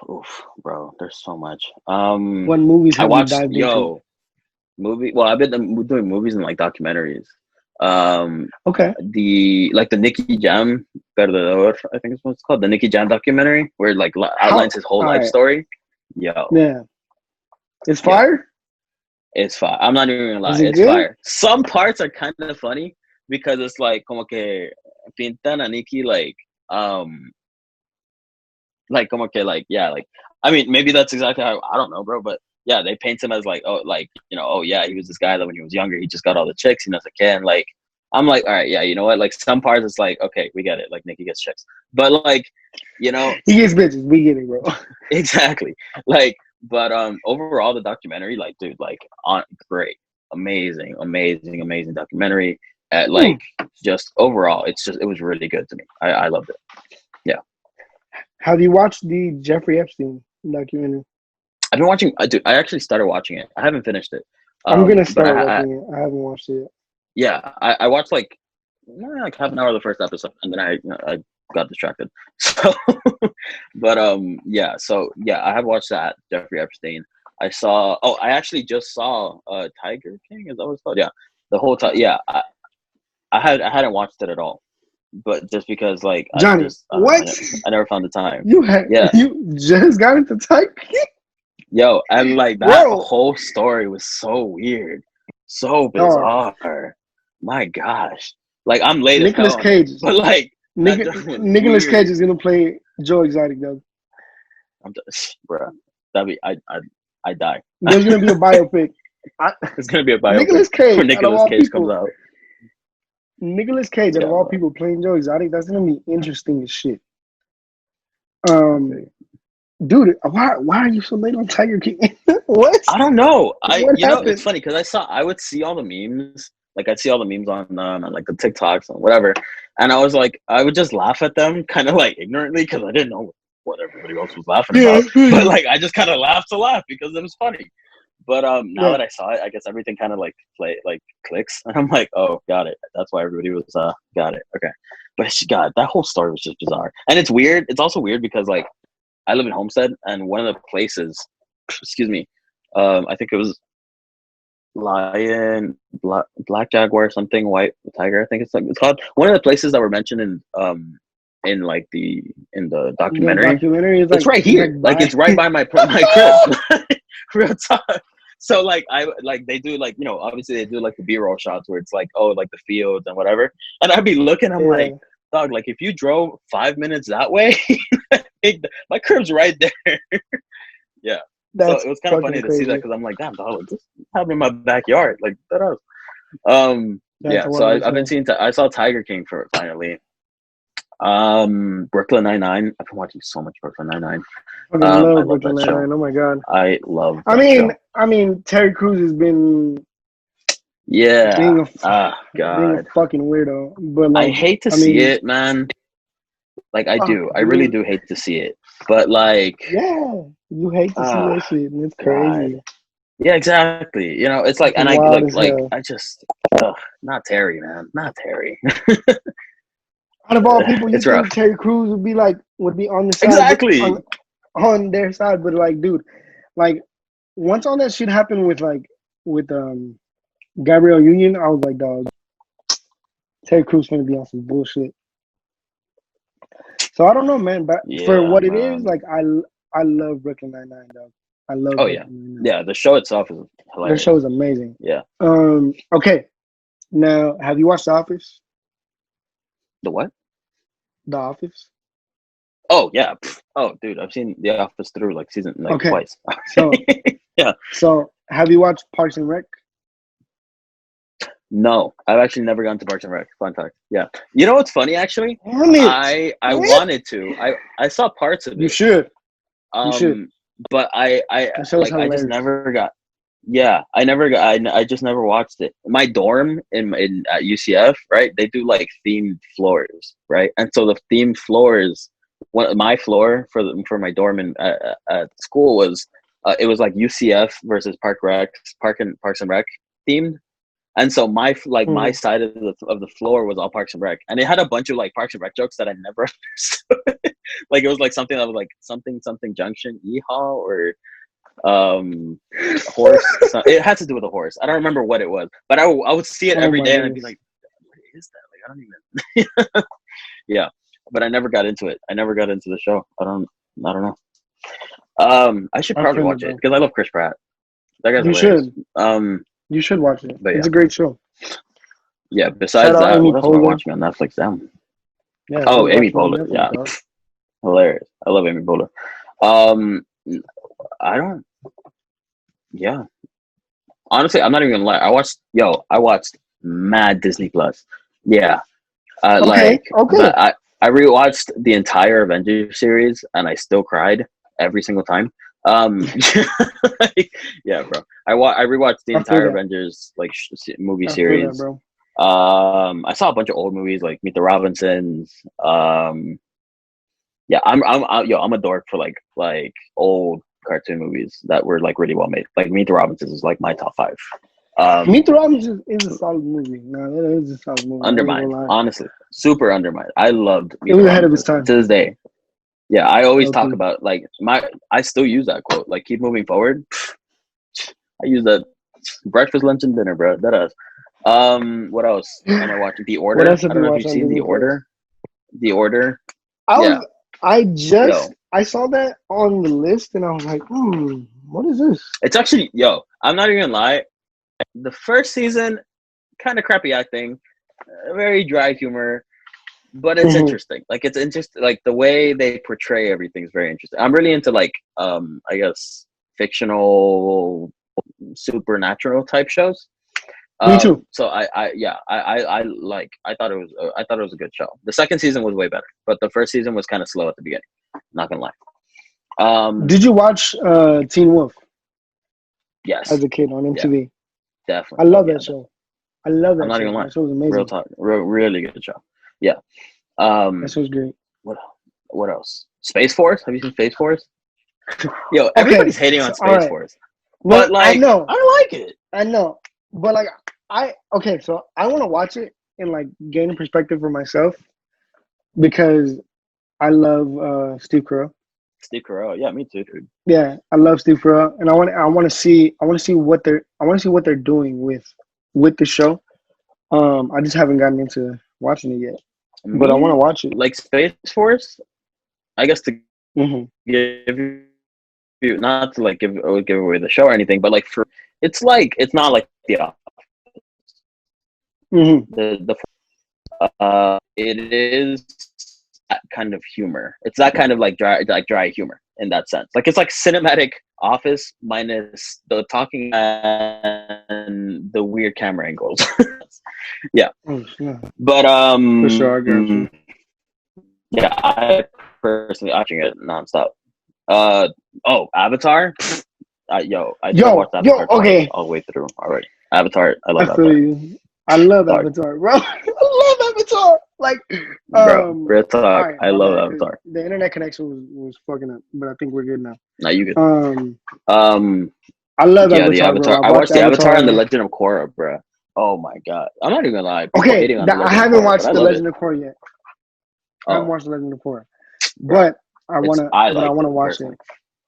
Oof, bro. There's so much. What movies I have you watched dived into? movie. Well, I've been doing movies and like documentaries. Um, Okay. the Nicky Jam Perdedor, I think is what it's called, the Nicky Jam documentary, where it, like, outlines How? his whole All life right. story. Yo, Yeah. It's yo, fire. it's fire. I'm not even gonna lie, Is it it's good? fire. Some parts are kind of funny because it's like como que pintan a Nicky like como que like, yeah, like, I mean, maybe that's exactly how, I don't know, bro, but yeah, they paint him as like, oh, like, oh yeah, he was this guy that when he was younger he just got all the chicks, as a kid. And like, I'm like, all right, yeah, you know what, like, some parts it's like, okay, we get it, like, Nicky gets chicks, but like, you know He gets bitches. We get it, bro. exactly, like, but overall the documentary, like, dude, like, on great, amazing documentary. At Hmm. like, just overall, it was really good to me. I loved it. Yeah. Have you watched the Jeffrey Epstein documentary? I've been watching. I actually started watching it. I haven't finished it. I'm gonna But start watching it. I haven't watched it yet. yeah, I watched like like half an hour of the first episode, and then I got distracted. So, but yeah. So yeah, I have watched that Jeffrey Epstein. I saw. Oh, I actually just saw Tiger King. Is that what it's called? Yeah, the whole time. Yeah, I hadn't watched it at all, but just because like Johnny, I don't know, what? I never found the time. You had Yeah, you just got into Tiger King? yo, and like that Bro, whole story was so weird, so dog. bizarre. My gosh, like I'm late as Nicholas hell on it, Cage. but like that just was Nicholas Cage weird. is gonna play Joe Exotic, though. I'm just, bro, that'd be I die. There's gonna be a biopic. I, It's gonna be a biopic Nicholas Cage, when out of Nicolas all Cage comes people, out. Nicholas Cage, out of Yeah, all bro. people, playing Joe Exotic, that's gonna be interesting as shit. I Um, see. dude, why are you so late on Tiger King? What? I don't know. What It's happened? funny because I would see all the memes, like I'd see all the memes on like the TikToks and whatever, and I was like, I would just laugh at them, kind of like ignorantly, because I didn't know what everybody else was laughing Yeah, about. But like, I just kind of laughed to laugh because it was funny. But now yeah. that I saw it, I guess everything kind of like clicks, and I'm like, oh, got it. That's why everybody was got it. Okay, but God, that whole story was just bizarre, and it's weird. It's also weird because like I live in Homestead, and one of the places, excuse me, I think it was lion, black jaguar, something, white tiger. I think it's called. One of the places that were mentioned in like in the The documentary. documentary is It's right it's here. like Like by it's right by my crib. Real talk. So like I like they do like obviously they do like the B-roll shots where it's like oh like the fields and whatever, and I'd be looking. I'm yeah. like, dog, like if you drove 5 minutes that way, my crib's right there. Yeah. So That's it was kind of fucking funny to see that crazy. because I'm like, damn, dog, like, this happened in my backyard. Like that else. That's Yeah. So wild as I've been hell. seeing. I saw Tiger King for finally. Brooklyn Nine-Nine. I've been watching so much Brooklyn Nine-Nine. Fucking I love love Brooklyn that Nine-Nine. show. Oh my god. I love I that mean, show. I mean, Terry Crews has been Yeah. being a Ah, being a God. fucking weirdo, but I like, hate to I see mean, it, man. Like I fuck, do. I really dude. do hate to see it. But like, Yeah, you hate to see ah, that shit, and it's God. crazy. Yeah, exactly. It's like, and Fucking I wild as like, hell. I just, not Terry, man, not Terry. Out of all people, you It's rough. think Terry Crews would be on the side, but Exactly. on their side, but like, dude, like once all that shit happened with Gabrielle Union, I was like, dog, Terry Crews gonna be on some bullshit. So I don't know, man. But for Yeah, what it is, man. like I love Brooklyn Nine Nine, dog. I love Oh yeah, Brooklyn Nine Nine. yeah. The show itself is Their hilarious. show is amazing. Yeah. Okay. Now, have you watched The Office? The what? The Office. Oh yeah. Oh dude, I've seen The Office through like season like Okay. twice. So Yeah. so have you watched Parks and Rec? No, I've actually never gone to Parks and Rec. Fun fact. Yeah. You know what's funny actually? Damn it! I What? wanted to. I saw parts of You it. should. You should. But I That show is like I just hilarious. never got. Yeah, I never got. I just never watched it. My dorm in at UCF, right? They do like themed floors, right? And so the themed floors, my floor for my dorm in at school was it was like UCF versus Parks and Rec themed. And so my Hmm. side of the floor was all Parks and Rec, and it had a bunch of like Parks and Rec jokes that I never understood. Like it was like something that was like something something junction yeehaw or horse. So it had to do with a horse. I don't remember what it was, but I would see it Oh every my day, and I'd be goodness. like, what is that? Like I don't even. Yeah, but I never got into it. I never got into the show. I don't know. I should I probably feel it, watch it bro. because I love Chris Pratt. That guy's You hilarious. should. You should watch it. But It's yeah, a great show. yeah. Shout Besides out that, Amy what else am I Poehler. watching on Netflix? Damn. Yeah, Oh, dude, Amy watch it on Poehler. Netflix, Yeah, dog. hilarious. I love Amy Poehler. Um, I don't. Yeah, honestly, I'm not even gonna lie. I watched mad Disney Plus. Yeah, Okay, like okay. that. I rewatched the entire Avengers series, and I still cried every single time. Like, yeah, bro. I rewatched the I feel entire that. Avengers like movie I feel that, series. bro. I saw a bunch of old movies like Meet the Robinsons. Yeah, I'm a dork for like old cartoon movies that were like really well made. Like Meet the Robinsons is like my top five. Meet the Robinsons is a solid movie. No, that is a solid movie. I ain't gonna Undermined, lie. honestly, super undermined. I loved It Meet the was ahead of its Robinsons time. to this day. Yeah, I always talk Okay. about like I still use that quote, like keep moving forward. I use that breakfast, lunch, and dinner, bro. That is. What else am I watching? The What Order. else have I don't you know if watched you've on seen The Disney Plus? Order. The Order. I Yeah, was I yo, just I saw that on the list and I was like, what is this? it's actually yo. I'm not even gonna lie. The first season, kind of crappy acting, very dry humor, but it's Mhm. interesting. Like it's interesting. Like the way they portray everything is very interesting. I'm really into like I guess fictional supernatural type shows. Me too. So I thought it was a good show. The second season was way better, but the first season was kind of slow at the beginning. Not gonna lie. Did you watch Teen Wolf Yes, as a kid on yeah, MTV? I definitely. Oh love yeah, that definitely. show. I love I'm that not show. even lying. That show was Real amazing. talk, really good show. Yeah. That Um, show was great. what what else? Space Force. Have you seen Space Force? Yo, Okay, everybody's hating so on all Space right. Force, No, but I like know. I like it. I know. But like okay, so I want to watch it and like gain a perspective for myself because I love Steve Carell. Steve Carell. Yeah, me too, dude. Yeah, I love Steve Carell, and I want to see what they're doing with the show. I just haven't gotten into watching it yet, but I want to Me watch it. like Space Force. I guess to Hmm. give you not to like give away the show or anything, but like for it's not like Hmm. the it is that kind of humor. It's that kind of like dry humor in that sense. Like it's like cinematic Office minus the talking and the weird camera angles. Yeah, Oh, yeah, but for sure, I got you. yeah, I personally watching it nonstop. Uh Avatar. I think I've watched Yo, Avatar twice okay, all the way through already. Avatar, I I love feel Avatar. you. I love Dog, Avatar, bro. I love Avatar. Like, bro, real all talk. right, I my love bad, because Avatar. the internet connection was fucking up, but I think we're good now. Now you good. Um, Um, I love yeah, the Avatar, bro. Avatar. I I watched watched the Avatar and the Avatar. Legend of Korra, bro. Oh my god, I'm not even gonna lie. People Okay, hating on the I Legend of haven't Korra, but I watched The love it. Legend of Korra yet. I haven't Oh, watched The Legend of Korra, bro, but I I liked wanna it watch it. personally.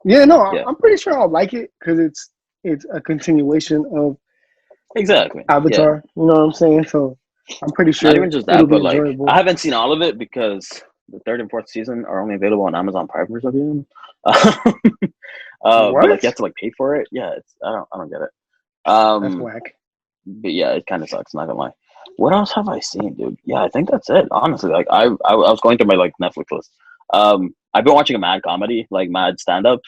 Yeah, no, Yeah, I'm pretty sure I'll like it because it's a continuation of exactly. Yeah, Avatar. You know what I'm saying? So I'm pretty not sure even just it'll that, be but like I enjoyable. haven't seen all of it because the third and fourth season are only available on Amazon Prime or something. But like you What? have to like pay for it. Yeah, it's I don't get it. That's Um, whack. but yeah, it kind of sucks. Not gonna lie. What else have I seen, dude? Yeah, I think that's it. Honestly, like I was going through my like Netflix list. I've been watching a mad comedy, like mad stand up.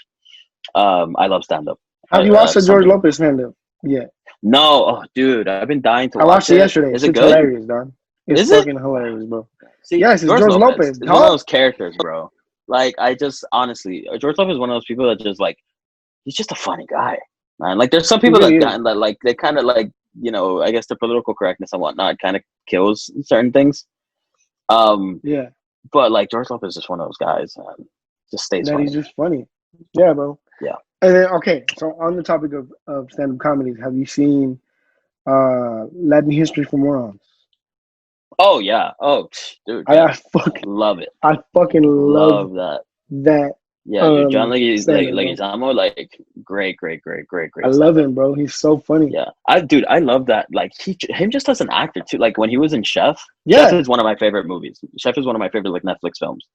I love stand up. Have you watched the George Something. Lopez stand up? Yeah. No, oh, dude, I've been dying to I watch watched it it. yesterday. Is it Shit's good? hilarious, dog. It's Is it? fucking hilarious, bro. See, Yes, it's George George Lopez Lopez, is one of dog. those characters, bro. Like I just honestly, George Lopez is one of those people that just like he's just a funny guy, man. Like there's some He people really that is. got that like they kind of like I guess the political correctness and whatnot kind of kills certain things. Um, Yeah. but like George Lopez is just one of those guys, man. Just stays That funny. he's just funny. Yeah, bro. Yeah. And then okay, so on the topic of stand up comedies, have you seen Latin History for Morons? Oh yeah. Oh, dude, I, yeah. I fucking Love it. I fucking love Love that. that Yeah, dude. John stand up, bro. Leguizamo, like I great love stand up. him, bro. He's so funny. Yeah, I love that. Like him just as an actor too. Like when he was in Chef. Chef Yeah. is one of my favorite movies. Chef is one of my favorite like Netflix films,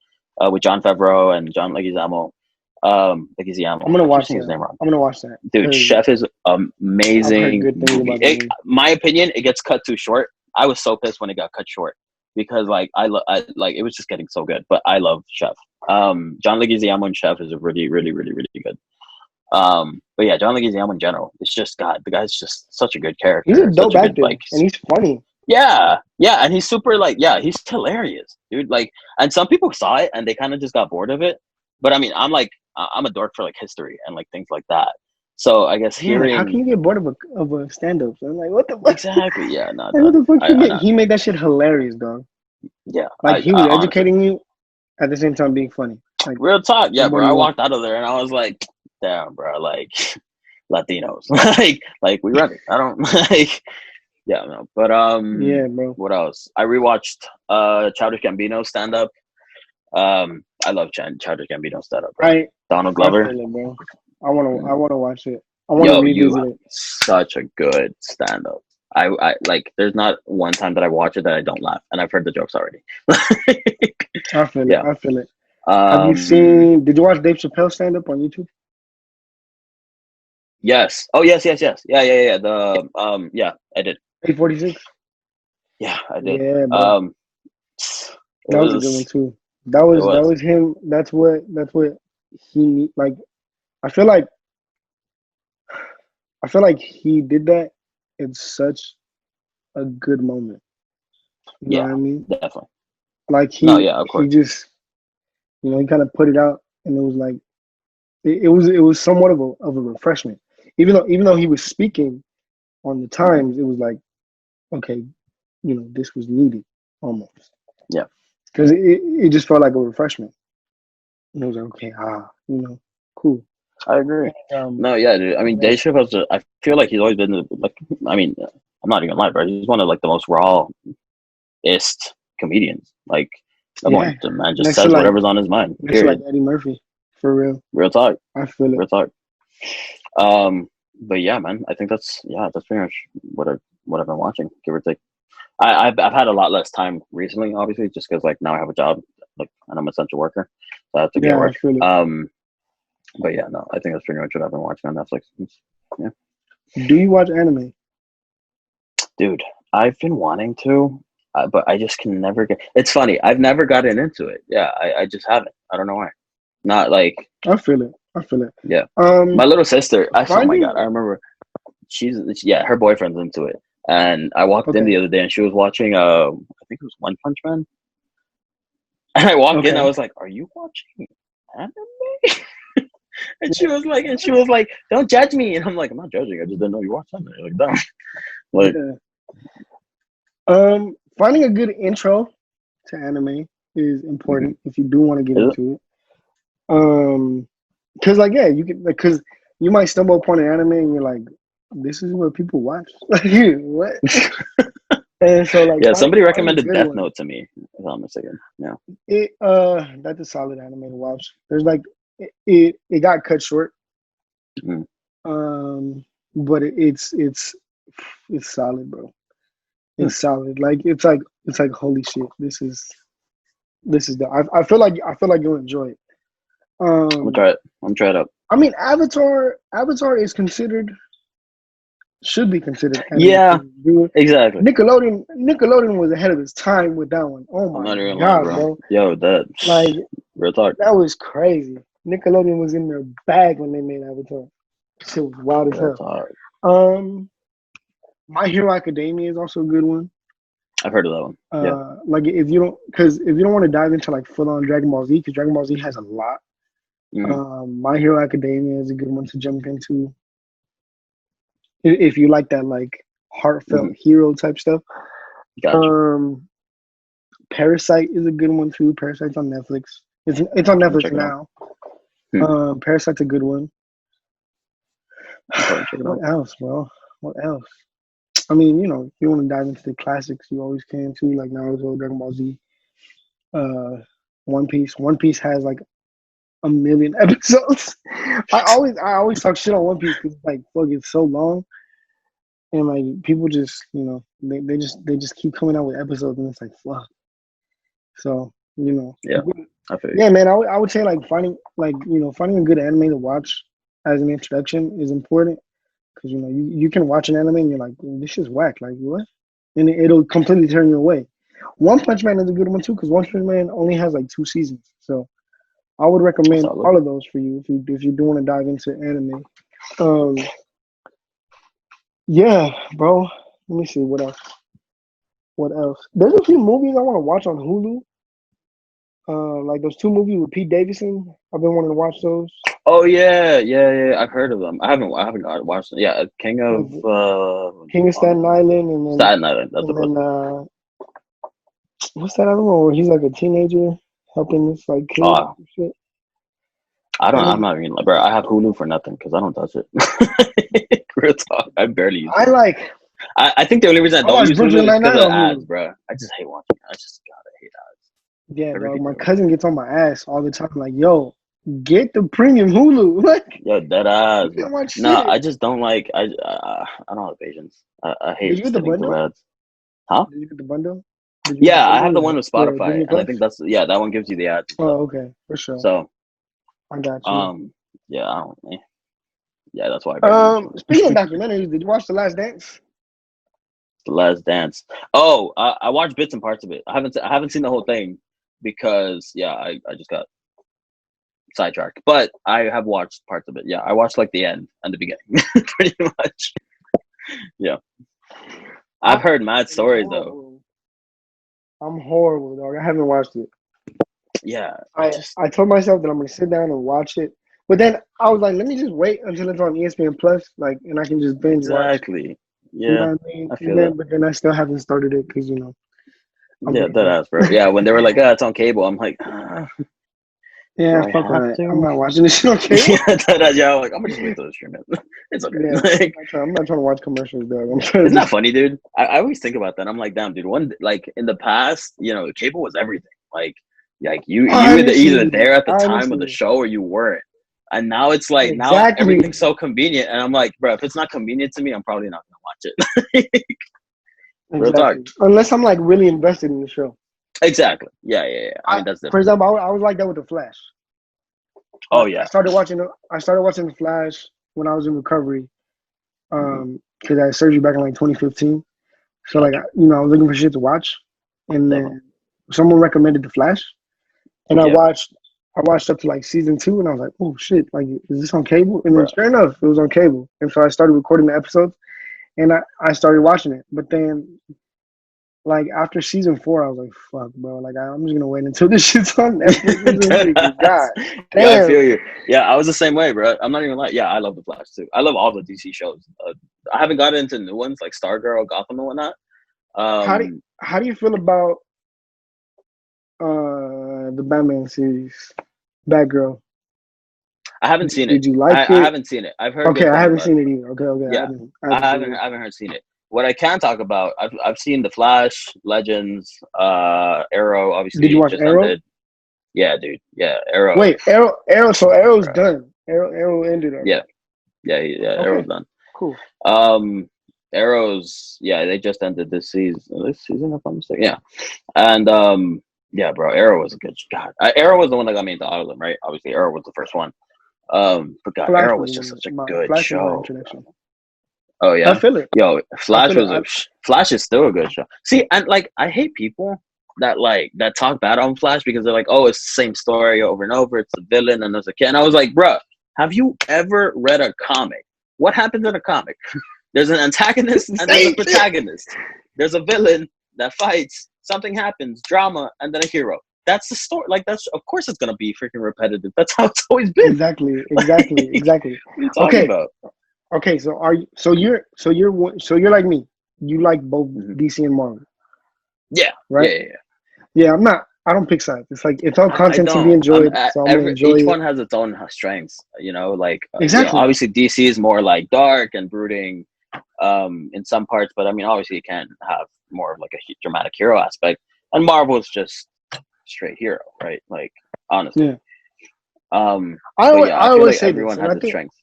with John Favreau and John Leguizamo. Leguizamo. I'm gonna I keep watch saying his that. name wrong. I'm gonna watch that Dude, because Chef is I've heard amazing good things movie. about that movie. My opinion, it gets cut too short. I was so pissed when it got cut short because like I like it was just getting so good. But I love Chef. John Leguizamo and Chef is a really good. But yeah, John Leguizamo in general, it's just God. The guy's just such a good He's a character, such dope a good actor like. and he's funny. Yeah, and he's super like he's hilarious, dude. Like, and some people saw it and they kind of just got bored of it. But I mean, I'm a dork for like history and like things like that. So I guess Yeah, like how can hearing you get bored of a stand up? I'm like, what the fuck? exactly, yeah, no, Like, what dog. the fuck you I get? know, He made that shit hilarious, dog. yeah, Like he I was honestly, educating you at the same time being funny. Like real talk, what yeah, more bro. do I you want? walked out of there and I was like, damn, bro, like Latinos. like we ready. I don't like. Yeah, no. But Yeah, bro. what else? I rewatched Childish Gambino stand up. I love Childish Gambino stand up, bro. Donald I Glover. feel it, bro. I wanna watch it. I wanna Yo, you revisit have it. such a good stand up. I like. There's not one time that I watch it that I don't laugh, and I've heard the jokes already. I feel it. Yeah. I feel it. Have you Um. seen? Did you watch Dave Chappelle stand up on YouTube? Yes. Oh, yes, yes, yes. Yeah, yeah, yeah. The yeah, I did. 846. Yeah, I did. Yeah, bro. Um, it That was a good one was. too. That It was that was. was him. That's what he need. Like I feel like I feel like he did that in such a good moment. You know Yeah, what I mean? definitely. Like No, he yeah, of he course. just he kind of put it out, and it was like it was somewhat of a refreshment. Even though he was speaking on the Mhm. times, it was like okay, this was needed almost Yeah, because it just felt like a refreshment. And it was like okay, cool. I agree. And, No, yeah, dude. I mean, yeah, Dave Chappelle's. I feel like he's always been like. I mean, I'm not even lying, bro. He's one of like the most rawest comedians. Like, come yeah, on, the man just next to says like whatever's on his mind. next to like Period. Eddie Murphy, for real. Real talk. I feel it. Real talk. But yeah, man. I think that's pretty much what I've been watching, give or take. I've had a lot less time recently, obviously, just because like now I have a job, like, and I'm an essential worker, so I have to be at Yeah, I work. feel it. But yeah, no, I think that's pretty much what I've been watching on Netflix. Yeah, Do you watch anime? dude, I've been wanting to, but I just can never get. It's funny, I've never gotten into it. Yeah, I just haven't. I don't know why. Not like I feel it. I feel it. yeah, Um, my little sister. Oh my god, finding I remember yeah, her boyfriend's into it, and I walked in okay, the other day and she was watching I think it was One Punch Man. And I walked in, I okay. was like, "Are you watching anime?" and she was like, "Don't judge me." And I'm like, "I'm not judging. I just didn't know you watched anime." Like, dumb. Like, Yeah. Finding a good intro to anime is mhm. important if you do want to get Is it? into it. Because like yeah, you can because you might stumble upon an anime and you're like, this is what people watch. Like what? And so like Yeah, somebody finding a recommended good Death one. Note to me. If I'm mistaken. Yeah. That's a solid anime to watch. There's like it got cut short. Mhm. Um, but it's solid, bro. Hmm. It's solid. Like it's like holy shit. This is the. I feel like you'll enjoy it. I'm gonna Um, try it. I'm gonna try it out. I mean, Avatar is considered should be considered anime Yeah, too. Dude, exactly. Nickelodeon was ahead of its time with that one. Oh I'm my not even lying, god, bro. bro! Yo, that Like real talk. that was crazy. Nickelodeon was in their bag when they made Avatar. Shit was wild as Real hell. talk. Um, My Hero Academia is also a good one. I've heard of that one. Yeah. Like if you don't want to dive into like full on Dragon Ball Z, because Dragon Ball Z has a lot. Hmm. My Hero Academia is a good one to jump into if you like that like heartfelt Hmm. hero type stuff. Gotcha. Um, Parasite is a good one too. Parasite's on Netflix. It's on I'm gonna Netflix check it out. now. Hmm. Parasite's a good one. I'll probably check it What out. else, bro? What else? I mean, if you want to dive into the classics, you always can too, like Naruto, Dragon Ball Z, uh, One Piece. One Piece has like a million episodes. I always talk shit on One Piece because like fuck, it's so long, and like people just they just keep coming out with episodes, and it's like fuck. So Yeah, I feel you. yeah, man. I would say like finding a good anime to watch as an introduction is important because you can watch an anime and you're like this is whack, like what, and it'll completely turn you away. One Punch Man is a good one too because One Punch Man only has like 2 seasons, so I would recommend Solid. all of those for you if you do want to dive into anime. Um, yeah, bro. Let me see what else. What else? There's a few movies I want to watch on Hulu. Like those 2 movies with Pete Davidson. I've been wanting to watch those. Oh yeah, yeah, yeah. I've heard of them. I haven't watched them. Yeah, King of Like King of Staten honestly, Island, and then Staten Island. That's and what it was. then what's that other one where he's like a teenager helping this like kid? Oh, Shit. I don't. I'm Um, not even, bro. I have Hulu for nothing because I don't touch it. Real talk. I barely use I Hulu. like I think the only reason I I don't watch use Hulu Brooklyn is because Nine-Nine of on ads, Hulu. bro. I just hate watching. I just gotta hate ads. Yeah, But dog. My ridiculous. cousin gets on my ass all the time. Like, yo, get the premium Hulu. Like, Yo, dead you ass, bro. can't watch No, shit. I just don't like. I don't have patience. I Did hate you get the sitting through bundle? ads. Huh? Did you get the bundle? Did you get the Yeah, I have bundle the one with for Spotify, Disney and I Plus? think that's that one gives you the ads and stuff. Oh, okay, for sure. So, I got you. yeah, I don't. Yeah, that's why I barely use Hulu. Speaking of documentaries, did you watch The Last Dance? The Last Dance. Oh, I watched bits and parts of it. I haven't seen the whole thing because yeah, I just got sidetracked. But I have watched parts of it. Yeah, I watched like the end and the beginning, pretty much. Yeah, I, I've heard mad I'm stories though. horrible. I'm horrible, dog. I haven't watched it. Yeah, I just I told myself that I'm gonna sit down and watch it, but then I was like, let me just wait until it's on ESPN Plus, like, and I can just binge watch. exactly. You Yeah, know what I mean? I And feel then, that. but then I still haven't started it because I'm Yeah, that busy. ass, bro. Yeah, when they were like, "Ah, it's on cable," I'm like, Yeah, "Do I fuck all have that. I'm to?" not watching this shit on Yeah, cable. yeah. I'm like, I'm gonna just wait till the stream it. It's okay. Yeah, Like, I'm not trying to watch commercials, dog. I'm trying isn't to that just. funny, dude? I always think about that. I'm like, damn, dude. One like in the past, cable was everything. Like you were either Honestly, there at the time of the honestly, show or you weren't. And now it's like now exactly, everything's so convenient, and I'm like, bro, if it's not convenient to me, I'm probably not gonna watch it. Real talk. exactly. Unless I'm like really invested in the show. Exactly. Yeah, yeah, yeah. I mean, that's For different. example, I was like that with the Flash. Oh Like yeah. I started watching the Flash when I was in recovery. Hmm. Because I had surgery back in like 2015. So like, Gotcha. I was looking for shit to watch, and Definitely. then someone recommended the Flash, and I Yeah, watched. I watched up to like season 2, and I was like, "Oh shit! Like, is this on cable?" And then bro. sure enough, it was on cable, and so I started recording the episodes, and I started watching it. But then, like after season 4, I was like, "Fuck, bro! Like I'm just gonna wait until this shit's on Netflix or some shit." 'Cause God Yeah, I feel damn, you. Yeah, I was the same way, bro. I'm not even like, yeah, I love the Flash too. I love all the DC shows. I haven't gotten into new ones like Stargirl, Gotham, and whatnot. how do Um, how do you feel about the Batman series, Batgirl? I haven't seen it. Did you I, like I it? haven't seen it. I've heard Okay, good I things haven't about it. seen it either. Okay, Yeah, I haven't seen it. I haven't heard seen it. What I can talk about, I've seen the Flash, Legends, Arrow. Did Obviously, you it watch just Arrow? ended. Yeah, dude. Yeah, Arrow. Wait, Arrow. So Arrow's Bro. done. Arrow ended Yeah, already. yeah. Arrow's Okay, done. cool. Um, Arrows. Yeah, they just ended this season. This season, if I'm mistaken. Yeah, and yeah, bro. Arrow was a good. God, Arrow was the one that got me into all of them, right? Obviously, Arrow was the first one. But God, Flash Arrow was was just such a my good Flash was my show. introduction. Oh I yeah, feel it. yo, I Flash feel it. was a Flash is still a good show. See, and like I hate people that talk bad on Flash because they're like, oh, it's the same story over and over. It's the villain and there's a kid. And I was like, bruh, have you ever read a comic? What happens in a comic? There's an antagonist and there's a Same shit. protagonist. There's a villain that fights. Something happens, drama, and then a hero. That's the story. Like that's of course it's gonna be freaking repetitive. That's how it's always been. Exactly. Like, Exactly. what are you talking Okay. about? Okay. So are you? So you're like me. You like both Mhm. DC and Marvel, Yeah, right? yeah. Yeah. I'm not. I don't pick sides. It's like it's all I content to be don't. enjoyed, so I'm gonna enjoy Each it. one has its own strengths. Like Exactly. obviously DC is more like dark and brooding, in some parts, but I mean, obviously, it can have more of like a dramatic hero aspect, and Marvel is just straight hero, right? Like honestly. Yeah. But yeah, I I feel always like say this, everyone and has its strengths.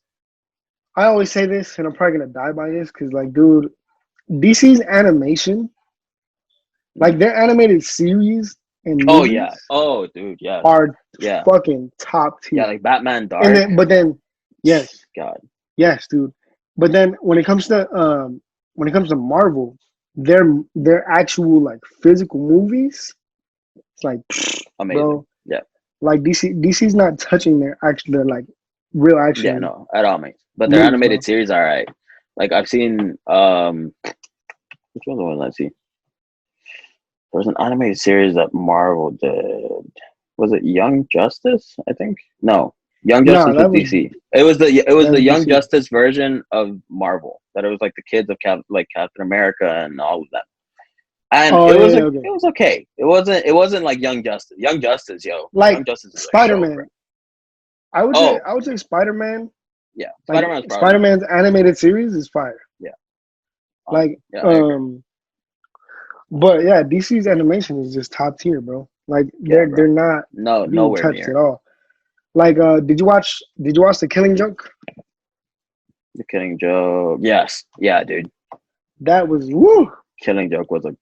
I always say this, and I'm probably gonna die by this because, like, dude, DC's animation, like Mhm. their animated series and Oh yeah. movies, Oh dude, yes. are Yeah. fucking top Yeah, tier. like Batman And Dark. then, but then, yes, God. yes, dude. But then when it comes to Marvel, their actual like physical movies, it's like, Amazing. bro, Yeah. like DC's not touching their like real Yeah, action no, at all, mate. But their movies, bro. animated series are alright. Like I've seen which one was the one I see? There was an animated series that Marvel did. Was it Young Justice? I think. No, Young No, Justice was DC. It was that the was Young DC. Justice version of Marvel. That it was like the kids of like Captain America and all of them. And Oh yeah, okay. it was okay. It wasn't like Young Justice. Young Justice, yo. Like Young Justice is a Spider show, bro. Man. Oh, I would say Spider-Man, yeah, like Spider-Man's probably number Spider-Man's animated series is fire. yeah. Like Yeah, I agree. but yeah, DC's animation is just top tier, bro. Like Yeah, they're bro. not No, being nowhere touched at near all. Like did you watch The Killing Joke? the Killing Joke. Yes, yeah, dude. That was woo. Killing Joke was a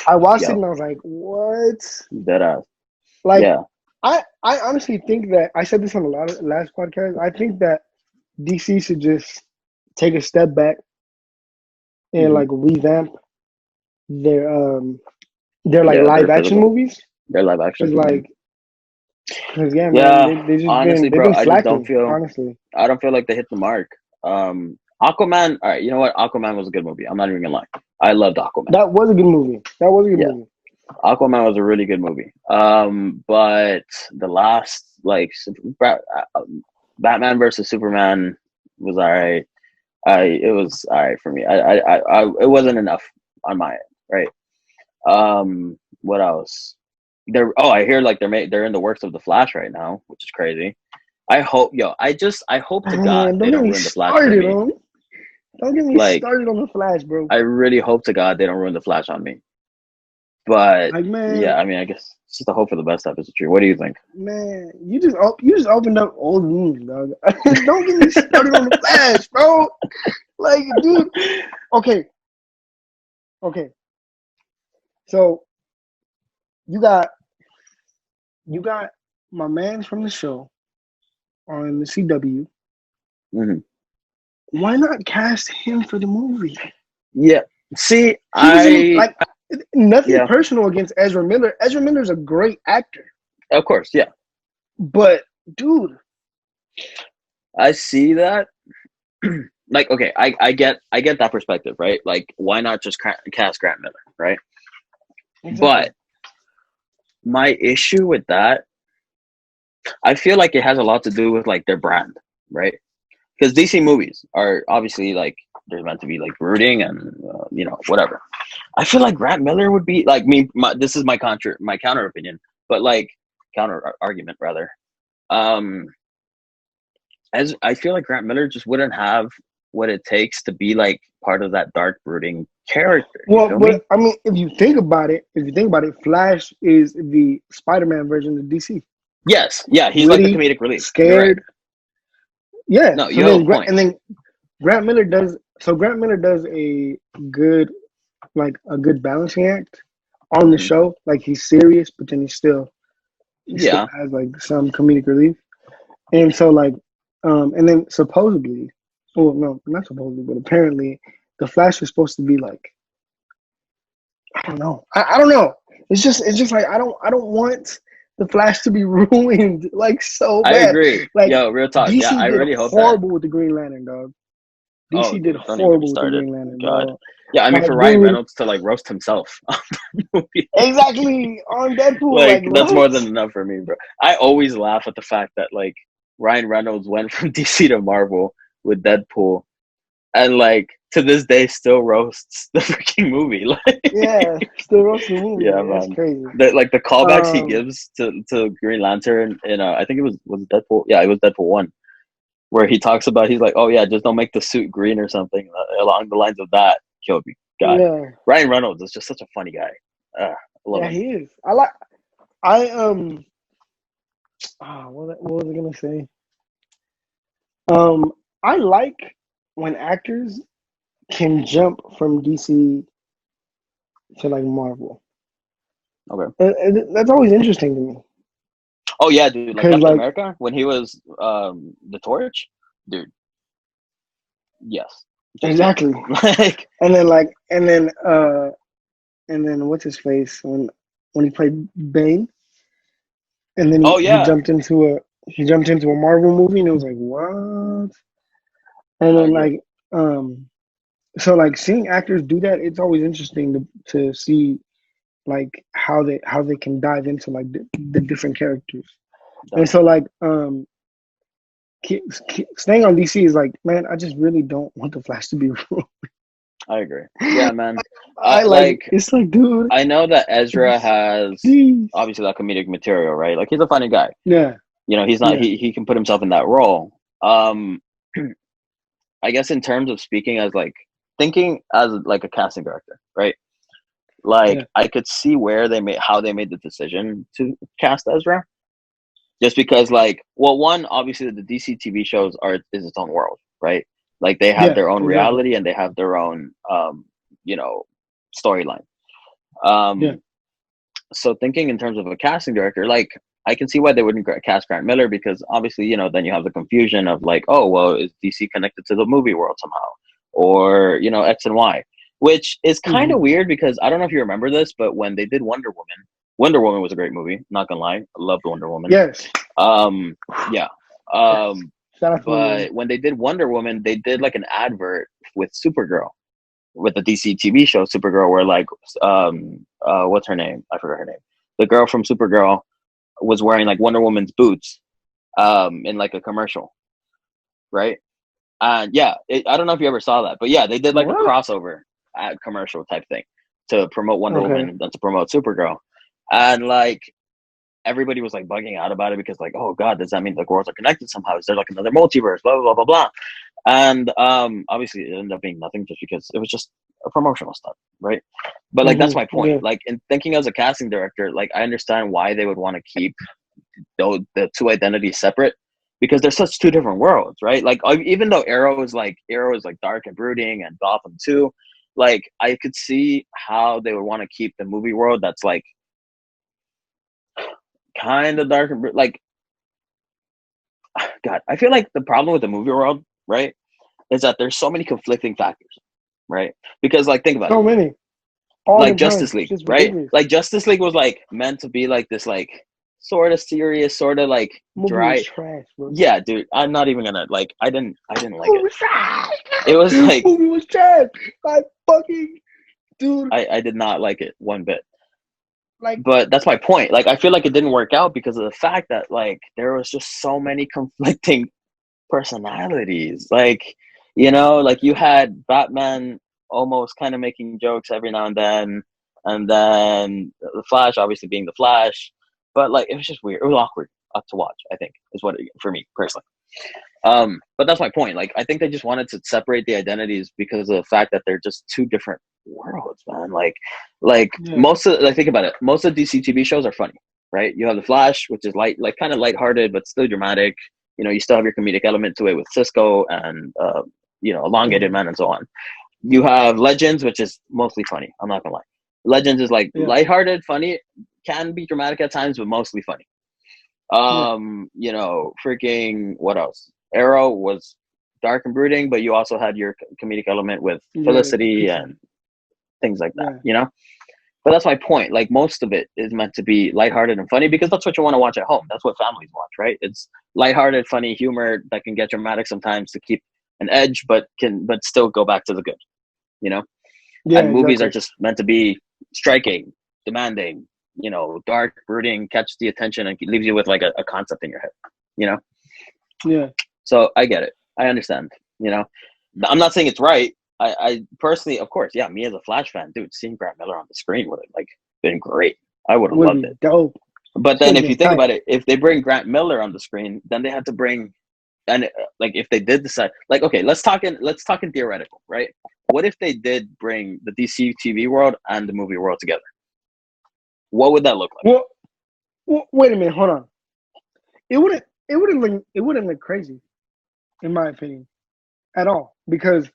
I watched it yo and I was like, what? dead ass. Like Yeah. I honestly think that I said this on a lot of last podcast. I think that DC should just take a step back and Hmm. like revamp their um their like Yeah, live they're action physical. movies. They're live action. Cause Hmm. like, cause yeah, man, Yeah, they just honestly, they've bro, been I just don't slacking. feel. Honestly, I don't feel like they hit the mark. Aquaman. All right, you know what? Aquaman was a good movie. I'm not even gonna lie. I loved Aquaman. that was a good movie. That was a good Yeah, movie. Aquaman was a really good movie. But the last like Batman versus Superman was alright. It was alright for me. It wasn't enough on my end, right? What else? I hear like they're in the works of the Flash right now, which is crazy. I hope to God Man, they don't get don't me ruin the Flash for started me. on. Don't get me Like started on the Flash, bro. I really hope to God they don't ruin the Flash on me. But Like, yeah, man, I mean, I guess it's just a hope for the best type of true. What do you think? man, you just opened up old wounds, dog. Don't get me started on the Flash, bro. Like, dude. Okay, okay. So you got you got my man from the show on the CW. Hmm. Why not cast him for the movie? Yeah. See, He was in I like nothing yeah, personal against Ezra Miller. Ezra Miller's a great actor, of course, yeah. but dude, I see that. Like, okay, I get that perspective, right? Like, why not just cast Grant Miller, right? exactly. But my issue with that, I feel like it has a lot to do with like their brand, right? Because DC movies are obviously like they're meant to be like brooding and whatever. I feel like Grant Miller would be like me. This is my counter opinion, but like counter argument rather. Um, as I feel like Grant Miller just wouldn't have what it takes to be like part of that dark brooding character. You Well, feel but me? I mean, if you think about it, Flash is the Spider-Man version of DC. Yes, yeah, he's like the Witty, comedic relief. You're right. scared. Yeah. No, So you have a then, point. and then Grant Miller does. So Grant Miller does a good, like a good balancing act on the Hmm. show. Like he's serious, but then he still Yeah. has like some comedic relief. And so like, and then supposedly, well, no, not supposedly, but apparently, the Flash is supposed to be like, I don't know, I don't know. It's just like I don't want the Flash to be ruined like so I bad. agree. Like Yo, real talk. Yeah, DC I did really hope that. horrible with the Green Lantern, dog. Oh, DC did dude, don't even get me horrible with the started. Green Lantern, God. bro. Yeah, I mean, Like, for Ryan dude, Reynolds to like roast himself on the movie, exactly on Deadpool. like Like that's what? more than enough for me, bro. I always laugh at the fact that like Ryan Reynolds went from DC to Marvel with Deadpool, and like to this day still roasts the freaking movie. Like, Yeah, still roasting the movie. yeah, Like that's man. crazy. The callbacks he Um, gives to Green Lantern in I think it was Deadpool. Yeah, it was Deadpool 1, where he talks about he's like, oh yeah, just don't make the suit green or something along the lines of that. Killed me. God, yeah, Ryan Reynolds is just such a funny guy. I love yeah, him. he is. I like. I what was I gonna say? Um, I like when actors can jump from DC to like Marvel. Okay. That's always interesting to me Oh yeah, dude. Like because Captain like America when he was the Torch, dude. Yes, just yes. exactly, Like and then and then what's his face when he played Bane, and then oh he yeah, jumped into a Marvel movie, and it was like what? And I then agree. like um, so like seeing actors do that, it's always interesting to see like how they can dive into like the different characters. And so Definitely. like staying on DC is like, man, I just really don't want the Flash to be ruined. I agree. Yeah, man. I like Like it's like, dude, I know that Ezra has geez. obviously that comedic material, right? Like he's a funny guy. Yeah, You know, he's not, Yeah. he can put himself in that role. Um, I guess in terms of speaking as like thinking as like a casting director, right? Like Yeah. I could see where they made how they made the decision to cast Ezra. Just because like well one obviously the DC TV shows are is its own world, right? Like they have Yeah. their own Exactly. reality and they have their own you know, storyline. Yeah. Um so thinking in terms of a casting director, like I can see why they wouldn't cast Grant Miller because obviously, you know, then you have the confusion of like, oh, well, is DC connected to the movie world somehow? Or, you know, X and Y, which is kind Hmm. of weird because I don't know if you remember this, but when they did Wonder Woman was a great movie. Not gonna lie. I loved Wonder Woman. Yes. Um, yeah. Yes. Shout out to Wonder Woman. But when they did Wonder Woman, they did like an advert with Supergirl, with the DC TV show Supergirl, where like what's her name? I forgot her name. The girl from Supergirl was wearing like Wonder Woman's boots in like a commercial, right? And yeah, I don't know if you ever saw that, but yeah, they did like a What? crossover ad commercial type thing to promote Wonder Okay. Woman and then to promote Supergirl, and like everybody was like bugging out about it because like, oh god, does that mean the worlds are connected somehow? Is there like another multiverse? Blah blah blah blah blah. And obviously it ended up being nothing just because it was just a promotional stuff, right? But like that's Hmm. my point. Yeah. Like in thinking as a casting director, like I understand why they would want to keep the two identities separate because they're such two different worlds, right? Like even though Arrow is like dark and brooding and Gotham too, like I could see how they would want to keep the movie world that's like kind of dark and like God, I feel like the problem with the movie world, right, is that there's so many conflicting factors, right? Because like think about it, So many. All the like time. Justice It's League, just right? ridiculous. Like Justice League was like meant to be like this like sort of serious, sort of like Movie was dry. trash, bro. Yeah, dude, I'm not even gonna like. I didn't like Movie it. was trash. It was like Movie was trash. Like fucking dude. I did not like it one bit. Like But that's my point. Like I feel like it didn't work out because of the fact that like there was just so many conflicting personalities. Like, you know, like you had Batman almost kind of making jokes every now and then the Flash obviously being the Flash. But like it was just weird. It was awkward to watch, I think, is what it, for me personally. But that's my point. Like, I think they just wanted to separate the identities because of the fact that they're just two different worlds, man. Like yeah. most of, like, think about it. Most of DC TV shows are funny, right? You have the Flash, which is light, like kind of lighthearted, but still dramatic. You know, you still have your comedic element to it with Cisco and you know, Elongated Hmm. Man and so on. You have Legends, which is mostly funny. I'm not gonna lie. Legends is like Yeah. lighthearted, funny, can be dramatic at times, but mostly funny. Yeah. You know, freaking what else? Arrow was dark and brooding, but you also had your comedic element with Yeah. Felicity Pizza. and things like that, Yeah. you know? But that's my point. Like most of it is meant to be lighthearted and funny because that's what you want to watch at home. That's what families watch, right? It's lighthearted, funny humor that can get dramatic sometimes to keep an edge, but still go back to the good, you know? Yeah. And movies are Exactly. just meant to be striking, demanding, you know, dark, brooding, catch the attention and leaves you with like a concept in your head, you know? Yeah. So I get it. I understand. You know, I'm not saying it's right. I personally, of course, yeah, me as a Flash fan, dude, seeing Grant Miller on the screen would have like been great. I would have Would loved be it. dope. But then Should have if you been think tight. about it, if they bring Grant Miller on the screen, then they have to bring and like if they did decide like okay, let's talk in theoretical, right? What if they did bring the DC TV world and the movie world together? What would that look like? Well, wait a minute. Hold on. It wouldn't. It wouldn't look crazy, in my opinion, at all. Because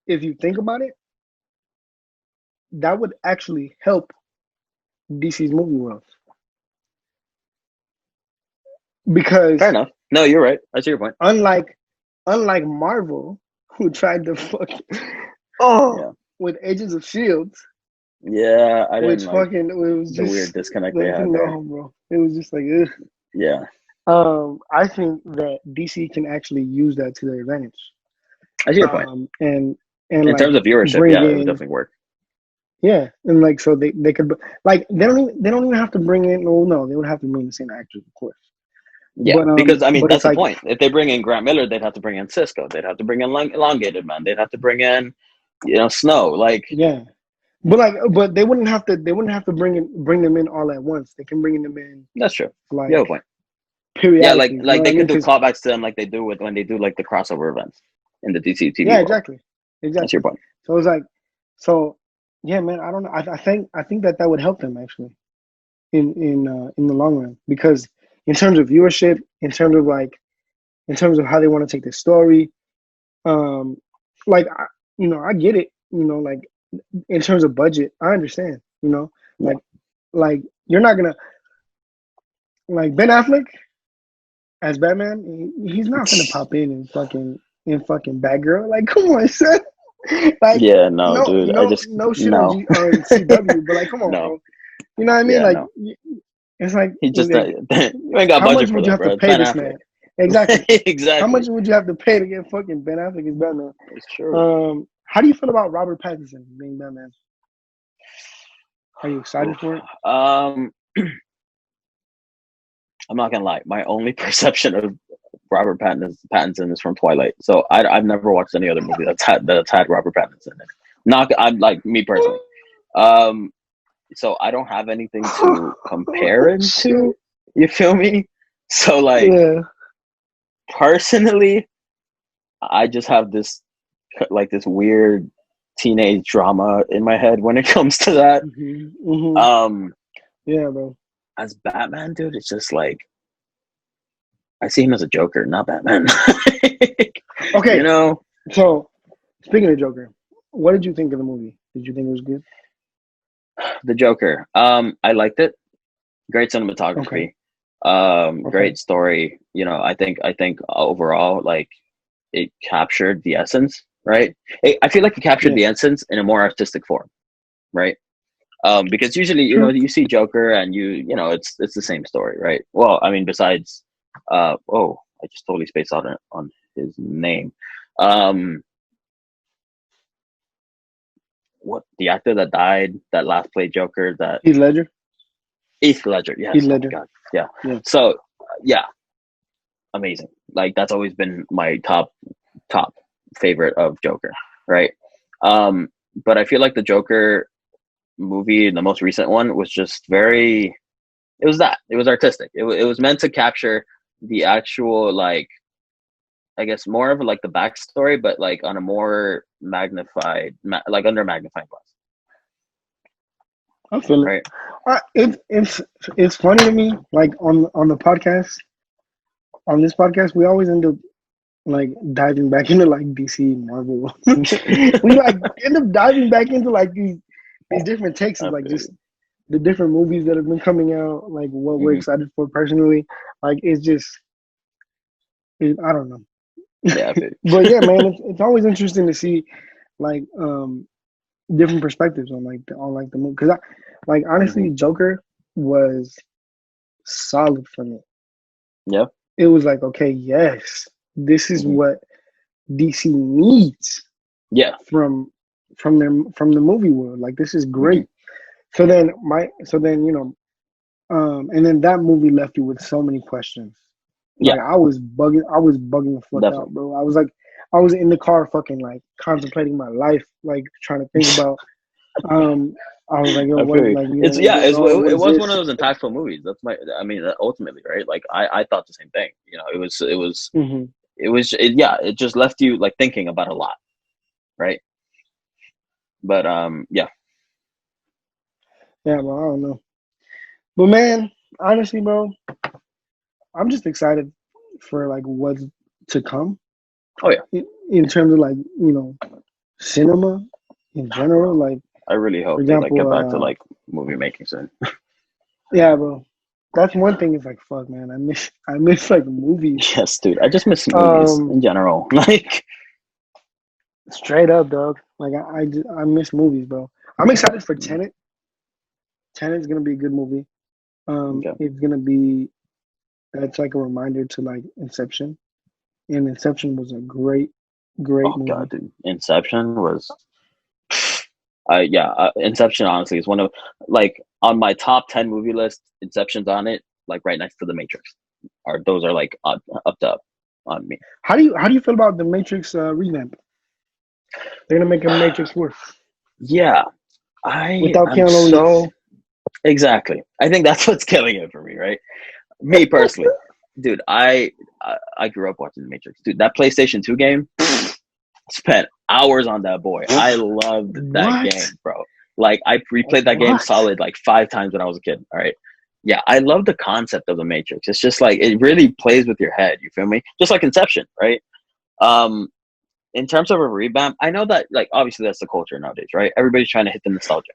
if you think about it, that would actually help DC's movie world. Fair Because enough. No, you're right. I see your point. unlike unlike Marvel, who tried to fuck Yeah. with Agents of Shield, Yeah, I didn't which like fucking it was the weird just disconnect they like had there. no, bro. It was just like ugh. Yeah. I think that DC can actually use that to their advantage. I see your point. And In like terms of viewership, bring yeah, it would in definitely work. yeah, and like so they could like they don't even have to bring in well no they would have to bring the same actors of course Yeah, because I mean but that's it's the like point. If they bring in Grant Miller, they'd have to bring in Cisco. They'd have to bring in Elongated Man. They'd have to bring in, you know, Snow. Like yeah but they wouldn't have to bring them in all at once. They can bring them in that's true. You have a like point. Yeah, periodically. You know like what I they mean? could do Because callbacks to them like they do with when they do like the crossover events in the DC TV yeah, world. exactly, That's your exactly. point. So it's like, so yeah, man. I don't know. I think that would help them actually in the long run because in terms of viewership, in terms of how they want to take the story, um, like I get it. Like in terms of budget, I understand. Yeah. Like like you're not gonna like Ben Affleck as Batman. He's not gonna pop in fucking Batgirl. Like, come on, son. Like, Yeah, no, no, dude. I no, just no shit on no. CW, but like, come on, No. bro. You know what I mean? Yeah, Like, no. it's like, He just like, you ain't got how much budget for would you that, have to bro. It's pay Ben this Affleck. man? Exactly. How much Exactly. would you have to pay to get fucking Ben Affleck as Batman? It's true. How do you feel about Robert Pattinson being Batman? Are you excited Oof. for it? I'm not gonna lie. My only perception of Robert Pattinson is from Twilight. So I've never watched any other movie that's had Robert Pattinson in it. Not I'm like me personally. Um, so I don't have anything to compare Oh, him shit. to. You feel me? So like Yeah. personally, I just have this weird teenage drama in my head when it comes to that. Hmm. Um, Yeah, bro. as Batman, dude, it's just like I see him as a Joker, not Batman. you Okay, know, so speaking of Joker, what did you think of the movie? Did you think it was good? the Joker. I liked it. Great Okay. cinematography. Okay. Great story. I think overall, like it captured the essence, right? I feel like it captured Yeah. the essence in a more artistic form, right? Because usually, True. you see Joker and it's the same story, right? Well, I mean, besides, I just totally spaced out on his name. Um, what the actor that died that last played Joker, that Heath Ledger. Heath Ledger. Heath Yes. Oh my Ledger. God. Yeah. Yeah. So, yeah, amazing. Like that's always been my top favorite of Joker, right? Um, but I feel like the Joker movie, the most recent one, was just very. It was artistic. It was meant to capture the actual like I guess more of like the backstory, but like on a more magnified, like under magnifying glass, I feel it. right? It's funny to me. Like on the podcast, on this podcast, we always end up like diving back into like DC, Marvel. We like end up diving back into like these different takes of I like feel just you. the different movies that have been coming out, like what we're Hmm. excited for personally. Like I don't know. Yeah, I feel But yeah, you. man, it's always interesting to see like different perspectives on like the movie because I like Hmm. honestly Joker was solid for me. Yeah, It was like okay, yes, this is hmm, what DC needs yeah, from from the movie world. Like this is hmm, great. So then and then that movie left you with so many questions. yeah, Like I was bugging the fuck out, definitely. bro. I was in the car fucking like contemplating my life, like trying to think about I was like, yo, I what feel you. like It's what's yeah, going on? What it is was one of this? those impactful movies. I mean, ultimately, right? Like I thought the same thing. Hmm. Yeah, it just left you like thinking about a lot, right? But yeah, Yeah, bro, I don't know. But man, honestly, bro, I'm just excited for like what's to come oh yeah, in terms of like, cinema in general. Like, I really for hope they like example, get back to like movie making soon. yeah, bro. That's one thing is like fuck man, I miss like movies. Yes, dude. I just miss movies Um in general. Like, Straight up, dog. Like I miss movies, bro. I'm excited for Tenet. Tenet's gonna be a good movie. okay. It's gonna be that's like a reminder to like Inception. And Inception was a great Oh god, movie. dude. Inception was yeah, Inception honestly is one of like on my top 10 movie list, Inception's on it, like right next to The Matrix. Or those are like up on me. How do you feel about the Matrix revamp? They're gonna make a Matrix work Yeah, I without am Keanu Reeves. so exactly. I think that's what's killing it for me, right? Me personally. dude, I grew up watching The Matrix. Dude, that PlayStation 2 game, spent hours on that boy. I loved that What? game, bro. Like I replayed that game What? solid like 5 times when I was a kid. All right. Yeah, I love the concept of the Matrix. It's just like it really plays with your head. You feel me? Just like Inception, right? Um, in terms of a revamp, I know that like obviously that's the culture nowadays, right? Everybody's trying to hit the nostalgia,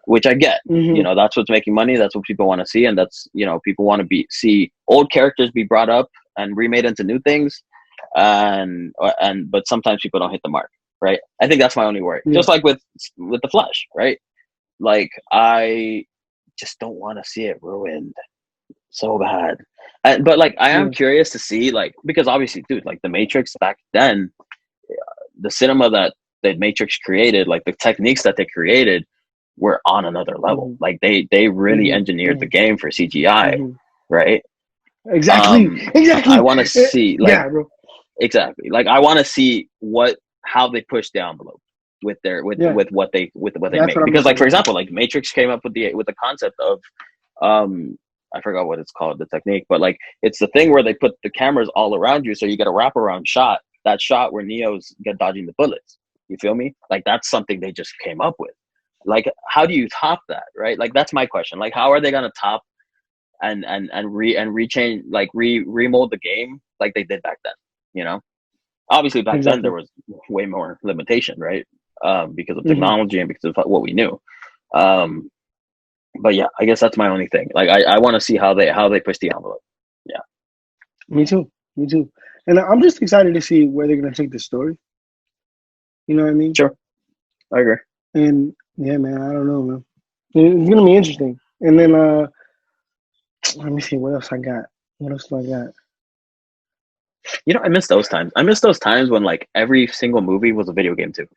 which I get. You Mm-hmm. know, that's what's making money. That's what people want to see, and that's people want to see old characters be brought up and remade into new things, and but sometimes people don't hit the mark, right? I think that's my only worry. Yeah. Just like with the Flash, right? Like I just don't want to see it ruined so bad. But like I am Yeah. curious to see like because obviously, dude, like the Matrix back then, the cinema that the Matrix created, like the techniques that they created, were on another level. Mm-hmm. Like they really engineered the Mm-hmm. game for CGI, Mm-hmm. right? Exactly. Um, I Exactly. want to see like Yeah, bro. exactly like I want to see how they push the envelope with Yeah. what they That's make what I'm because like looking for at. example like Matrix came up with the concept of um I forgot what it's called, the technique, but like it's the thing where they put the cameras all around you so you get a wraparound shot, that shot where Neo's get dodging the bullets. You feel me? Like that's something they just came up with. Like how do you top that, right? Like that's my question. Like how are they gonna top and rechange like remold the game like they did back then, you know? Obviously back then there Exactly. was way more limitation, right? Because of Mm-hmm. technology and because of what we knew. Um, but yeah, I guess that's my only thing. Like I want to see how they push the envelope. Yeah, Me too. Me too. And I'm just excited to see where they're gonna take the story. You know what I mean? sure, I agree. And yeah, man, I don't know, man. It's gonna be interesting. And then let me see what else I got. What else do I got? You know, I miss those times. I miss those times when like every single movie was a video game too.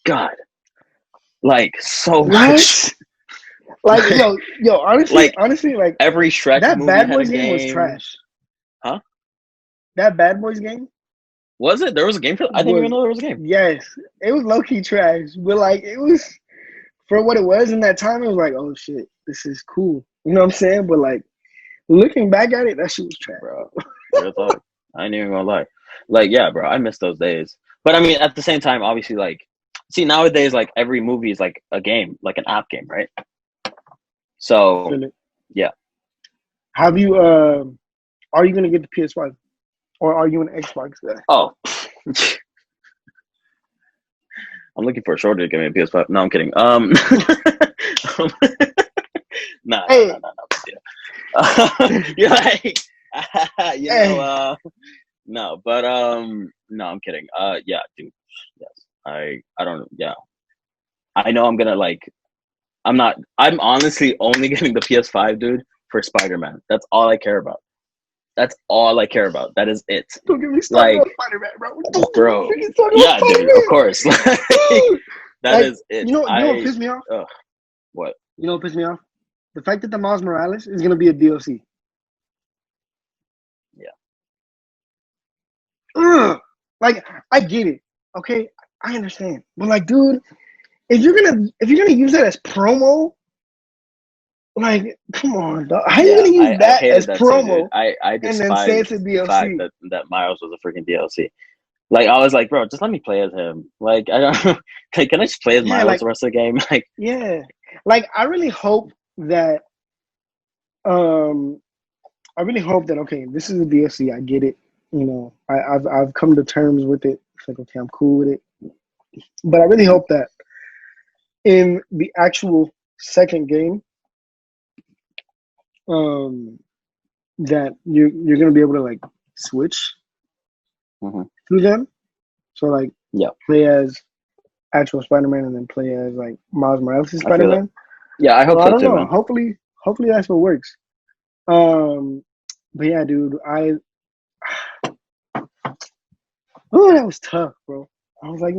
God, like so much. What? Like yo, honestly, Like honestly, like every Shrek that movie Bad had a Boys game was game. trash. Huh? That Bad Boys game Was it? There was a game for? I didn't even was know there was a game. yes, it was low key trash, but like it was for what it was in that time. It was like, oh shit, this is cool. You know what I'm saying? But like looking back at it, that shit was trash. Bro. Real talk. I ain't even gonna lie. Like, yeah, bro, I miss those days. But I mean, at the same time, obviously, like, see, nowadays, like, every movie is like a game, like an app game, right? So, Feel it. yeah. Have you? Are you gonna get the PS5 or are you an Xbox guy? Oh, I'm looking for a shorter to give me a PS5. No, I'm kidding. Nah, Hey, you're like, hey, no, but no, I'm kidding. Yeah, dude. Yes, I don't. Yeah, I know. I'm gonna like. I'm not. I'm honestly only getting the PS5, dude, for Spider-Man. That's all I care about. That's all I care about. That is it. don't get me started Like, on Spider-Man, bro. Don't get me bro. freaking started on Yeah, dude. Of Spider-Man. course. Like, that Like, is it. you know what pissed me off? What? You know what pissed me off? The fact that the Miles Morales is gonna be a DLC. Yeah. Ugh. Like, I get it. Okay, I understand. But like, dude, if you're gonna use that as promo, like, come on, dog. How are you Yeah, gonna use I that hated as that too, dude. promo I and then say despise it's a the fact DLC? that Miles was a freaking DLC. Like I was like, bro, just let me play as him. Like I don't like, can I just play as Yeah, Miles like, the rest of the game? Like yeah. Like, that um I really hope that okay, this is a DLC. I get it. You know, I've come to terms with it. It's like okay, I'm cool with it. But I really mhm. hope that in the actual second game, um, that you're gonna be able to like switch Mhm. through them. So like Yeah, play as actual Spider-Man and then play as like Miles Morales' I feel it. Spider-Man. Yeah, I So hope I so don't too, know. man. Hopefully that's what works. Um, but yeah, dude, oh that was tough, bro. I was like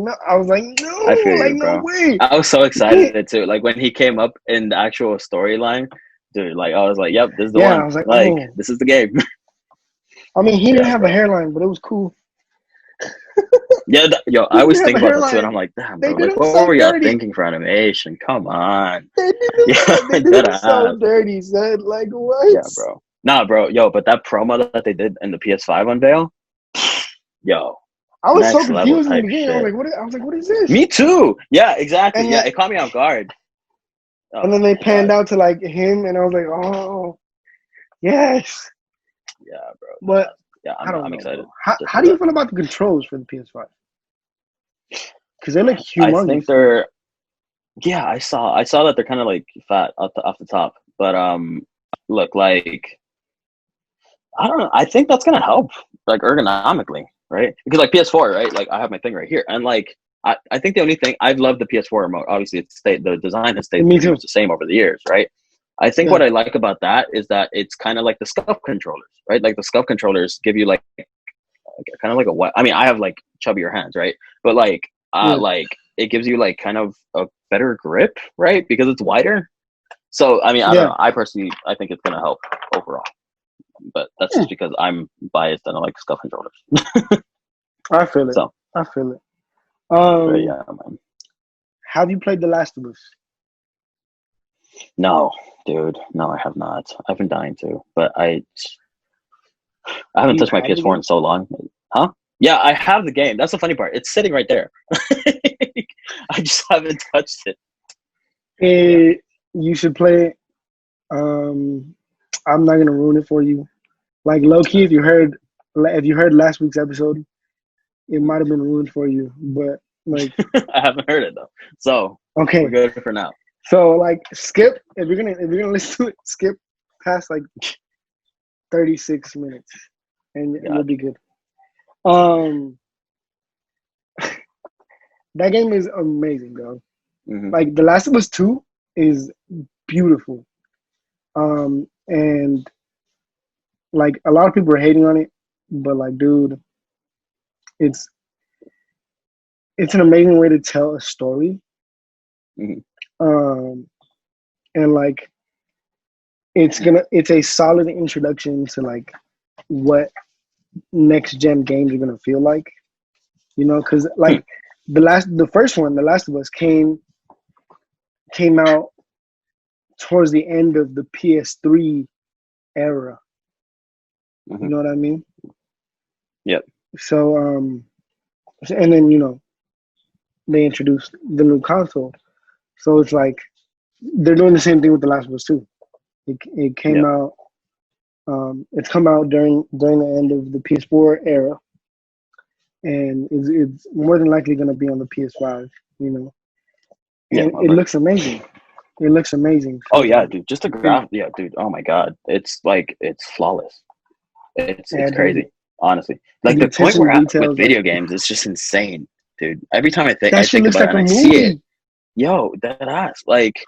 I feel no, like you, no bro. way. I was so You can't. excited too. Like when he came up in the actual storyline, dude. Like I was like, yep, this is the Yeah, one. I was like, Like oh. this is the game. I mean, he didn't Yeah, have a bro. hairline, but it was cool. Yeah, yo, He I didn't always have think a about that too, and hairline. I'm like, damn, They bro. did Like, him what so were y'all dirty. thinking for animation? Come on. They Yeah, did dead him so ass. dirty, son. Like what? Yeah, bro. Nah, bro, yo, but that promo that they did in the PS5 unveil, yo, I was so next level confused in the type beginning. shit. I was like, what is this? Me too. Yeah, exactly. And Yeah, then it caught me off guard. and Oh then they my panned god. out to like him, and I was like, oh yes. Yeah, bro. But Yeah, I don't I'm know, excited bro. just How for do you that. feel about the controls for the PS5? Because they look I humongous. think they're yeah, I saw that they're kind of like fat off the top, but look like I don't know. I think that's gonna help like ergonomically, right? Because like PS4, right? Like I have my thing right here, and like I think the only thing I've loved the PS4 remote. Obviously, it's stayed the design has stayed Me pretty too. much the same over the years, right? I think Yeah. what I like about that is that it's kind of like the SCUF controllers, right? Like the SCUF controllers give you like kind of like a what? I mean, I have like chubbier hands, right? But Yeah. like it gives you like kind of a better grip, right? Because it's wider. So I mean, I don't Yeah. know. I personally, I think it's gonna help overall, but that's Hmm. just because I'm biased and I like SCUF controllers. I feel it. So, I feel it. but yeah, man. Have you played The Last of Us? No, dude, no, I have not. I've been dying to, but I Do haven't you touched my have the PS4 in game? so long. Huh? Yeah, I have the game. That's the funny part. It's sitting right there. I just haven't touched it. Yeah. You should play it. Um, I'm not gonna ruin it for you. Like low key, if you heard last week's episode, it might have been ruined for you. But like, I haven't heard it though. So we're okay, good for now. so like, skip if you're gonna listen to it, skip past like 36 minutes, and you'll Gotcha. be good. Um, that game is amazing, bro. Hmm. Like The Last of Us 2 is beautiful. And like a lot of people are hating on it, but like, dude, it's it's an amazing way to tell a story. Hmm. Um, and like it's a solid introduction to like what next gen games are gonna feel like, you know, because like the first one, The Last of Us came out towards the end of the PS3 era. You Hmm. know what I mean? Yep. So and then they introduced the new console. So it's like they're doing the same thing with The Last of Us 2. It came Yep. out. It's come out during the end of the PS4 era, and it's more than likely going to be on the PS5. You know, Yeah. and it Whatever. looks amazing. It looks amazing. So Oh it's yeah, like, dude. Just a dude, graph. Yeah, dude. Oh my god. It's like it's flawless. It's yeah, dude, crazy. Honestly, like the the point attention we're to at with details, like video games is just insane, dude. Every time that I shit think looks about it like and a I see it, movie. yo, that ass. Like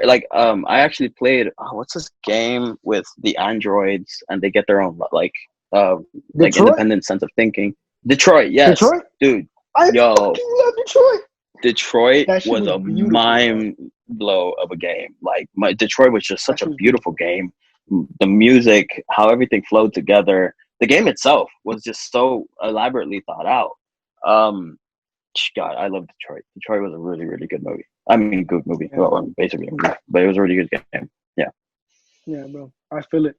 like I actually played what's this game with the androids and they get their own uh like Detroit, independent sense of thinking. Detroit, yes, Detroit. dude. I Yo, fucking love Detroit. Detroit That shit was was a beautiful, bro. mind blow of a game. Like my Detroit was just That such a shit was beautiful beautiful. game. The music, how everything flowed together. The game itself was just so elaborately thought out. Um, God, I love Detroit. Detroit was a really, really good movie. I mean, good movie. Yeah, Well, basically, a movie, but it was a really good game. Yeah. yeah, bro. I feel it.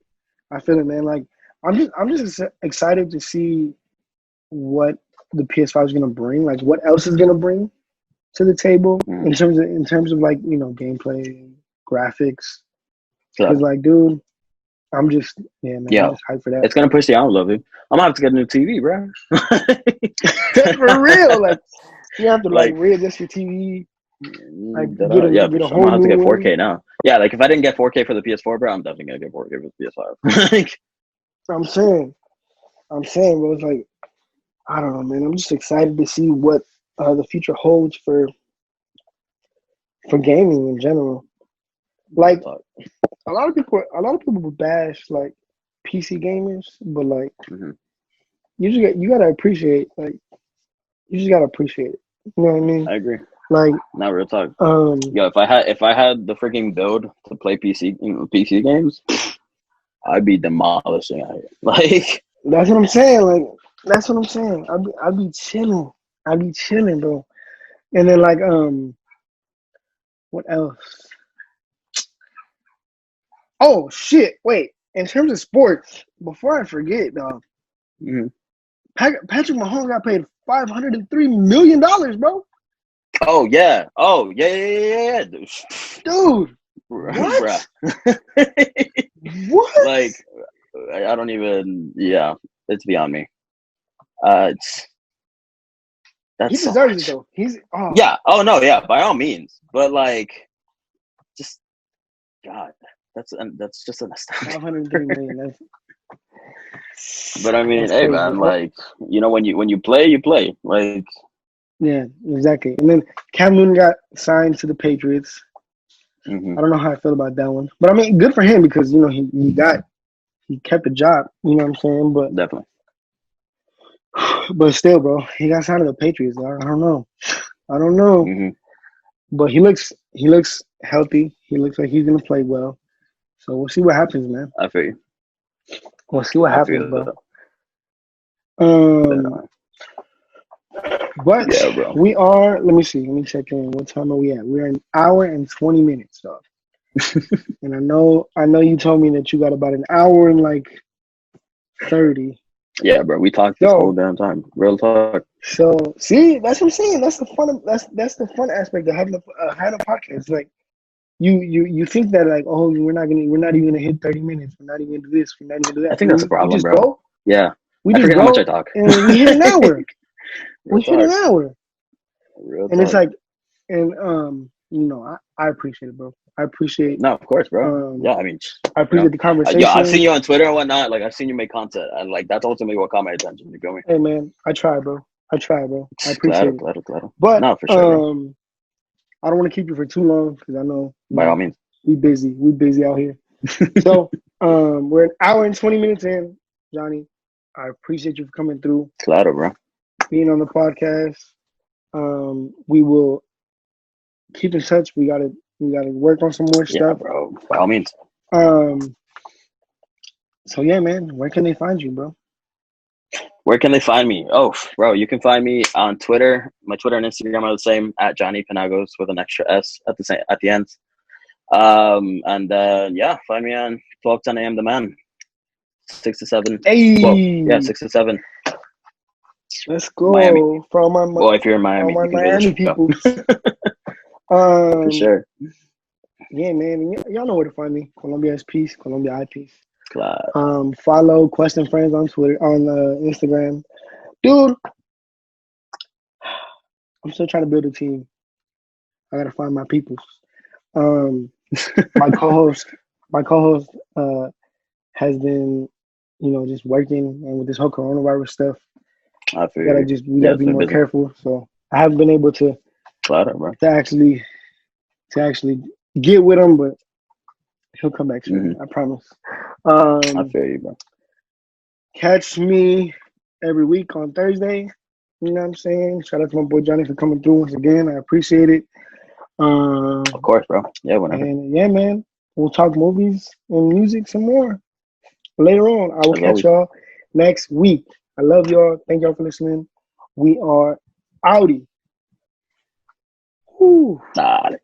I feel it, man. Like I'm just excited to see what the PS5 is gonna bring. Like what else is gonna bring to the table Mm. in terms of like gameplay, graphics. Cause So like, dude, I'm just yeah, man. I'm yeah, just hyped for that. it's gonna push the envelope, dude. I'm gonna have to get a new TV, bro. For real, like you have to like like readjust your TV, like yeah, for get a sure. I'm gonna whole have to new get one. 4K now. Yeah, like if I didn't get 4K for the PS4, bro, I'm definitely gonna get 4K for the PS5. Like, I'm saying, but it's like I don't know, man. I'm just excited to see what the future holds for gaming in general. real Like talk. a lot of people bash like PC gamers, but like Hmm. you gotta appreciate like you just gotta appreciate it. You know what I mean? I agree. Like Not real talk. um, Yo, if I had the freaking build to play PC games, I'd be demolishing it. Like, that's what I'm saying. Like that's what I'm saying. I'd be chilling. I'd be chilling, bro. And then like what else? Oh shit! Wait. in terms of sports, before I forget, dog, Mhm. Patrick Mahomes got paid $503 million, bro. Oh yeah. Oh yeah. Dude, Bruh. what? What? Like, I don't even. Yeah, it's beyond me. It's He that's so deserves it much. though. He's Yeah. Oh no. Yeah. By all means. But like, just God, that's just an astounding. 503 million. But I mean, That's hey crazy. man, like when you play, you play. Like, Yeah, exactly. And then Cam Newton got signed to the Patriots. mhm, I don't know how I feel about that one, but I mean, good for him because he kept the job. You know what I'm saying? definitely. But still, bro, he got signed to the Patriots. I don't know. I don't know. Hmm. But he looks healthy. He looks like he's gonna play well. So we'll see what happens, man. I feel you. We'll see what I happens, feel bro. that. Um, Definitely. but Yeah, bro. we are. Let me see. Let me check in. What time are we at? We're an hour and 20 minutes, dog. And I know you told me that you got about an hour and like 30. Yeah, bro. We talked this whole So damn time. Real talk. so see, that's what I'm saying. That's the fun. That's the fun aspect of having a podcast. Like you think that like, oh, we're not even gonna hit 30 minutes. We're not even gonna do this. We're not even gonna do I that. think And then that's the we problem, just bro. go. Yeah. We I just forget how much I go talk. and we hit an hour. Real We hit talk. an hour. Real And it's talk. like, and I appreciate it, bro. I appreciate No, of course, bro. um Yeah, I mean, I you know, appreciate the yo, I've seen conversation. you on Twitter and whatnot. Like, I've seen you make content, and like that's ultimately what caught my attention. You feel me? Hey man, I try, bro. I try, bro. I Claro, appreciate it. claro, claro. But No, for sure, bro. I don't want to keep you for too long because I know, By all means. we busy. We busy out here. So we're an hour and 20 minutes in, Johnny. I appreciate you for coming through, Claro, bro. being on the podcast. We will keep in touch. We gotta work on some more Yeah, stuff. bro. By all means. Um, so yeah, man, where can they find you, bro? Where can they find me? Oh, bro, you can find me on Twitter. My Twitter and Instagram are the same at Johnny Penagos with an extra S at the end. And yeah, find me on 12:10 a.m. The Man, 6 to 7. Well, yeah, Hey, 6 to 7, let's Miami. go for Well, if you're in all Miami, my you can give it Miami a show peoples. for Um, sure. yeah, man, y'all know where to find me. Colombia is peace. Colombia I peace. Claro. Follow Question Friends on Twitter, on Instagram. Dude, I'm still trying to build a team. I gotta find my peoples. Um, my co-host, my co-host, has been, just working, and with this whole coronavirus stuff, I feel you. we Yeah, gotta it's be been more busy. careful. So I haven't been able Claro, bro. to actually get with him, but he'll come back soon. Hmm. I promise. I Um, feel you, bro. catch me every week on Thursday. You know what I'm saying? Shout out to my boy Johnny for coming through once again. I appreciate it. Of course, bro. Yeah, whenever. And yeah, man, we'll talk movies and music some more later on. I will As catch always. y'all next week. I love y'all. Thank y'all for listening. We are outie. Whew. Dale.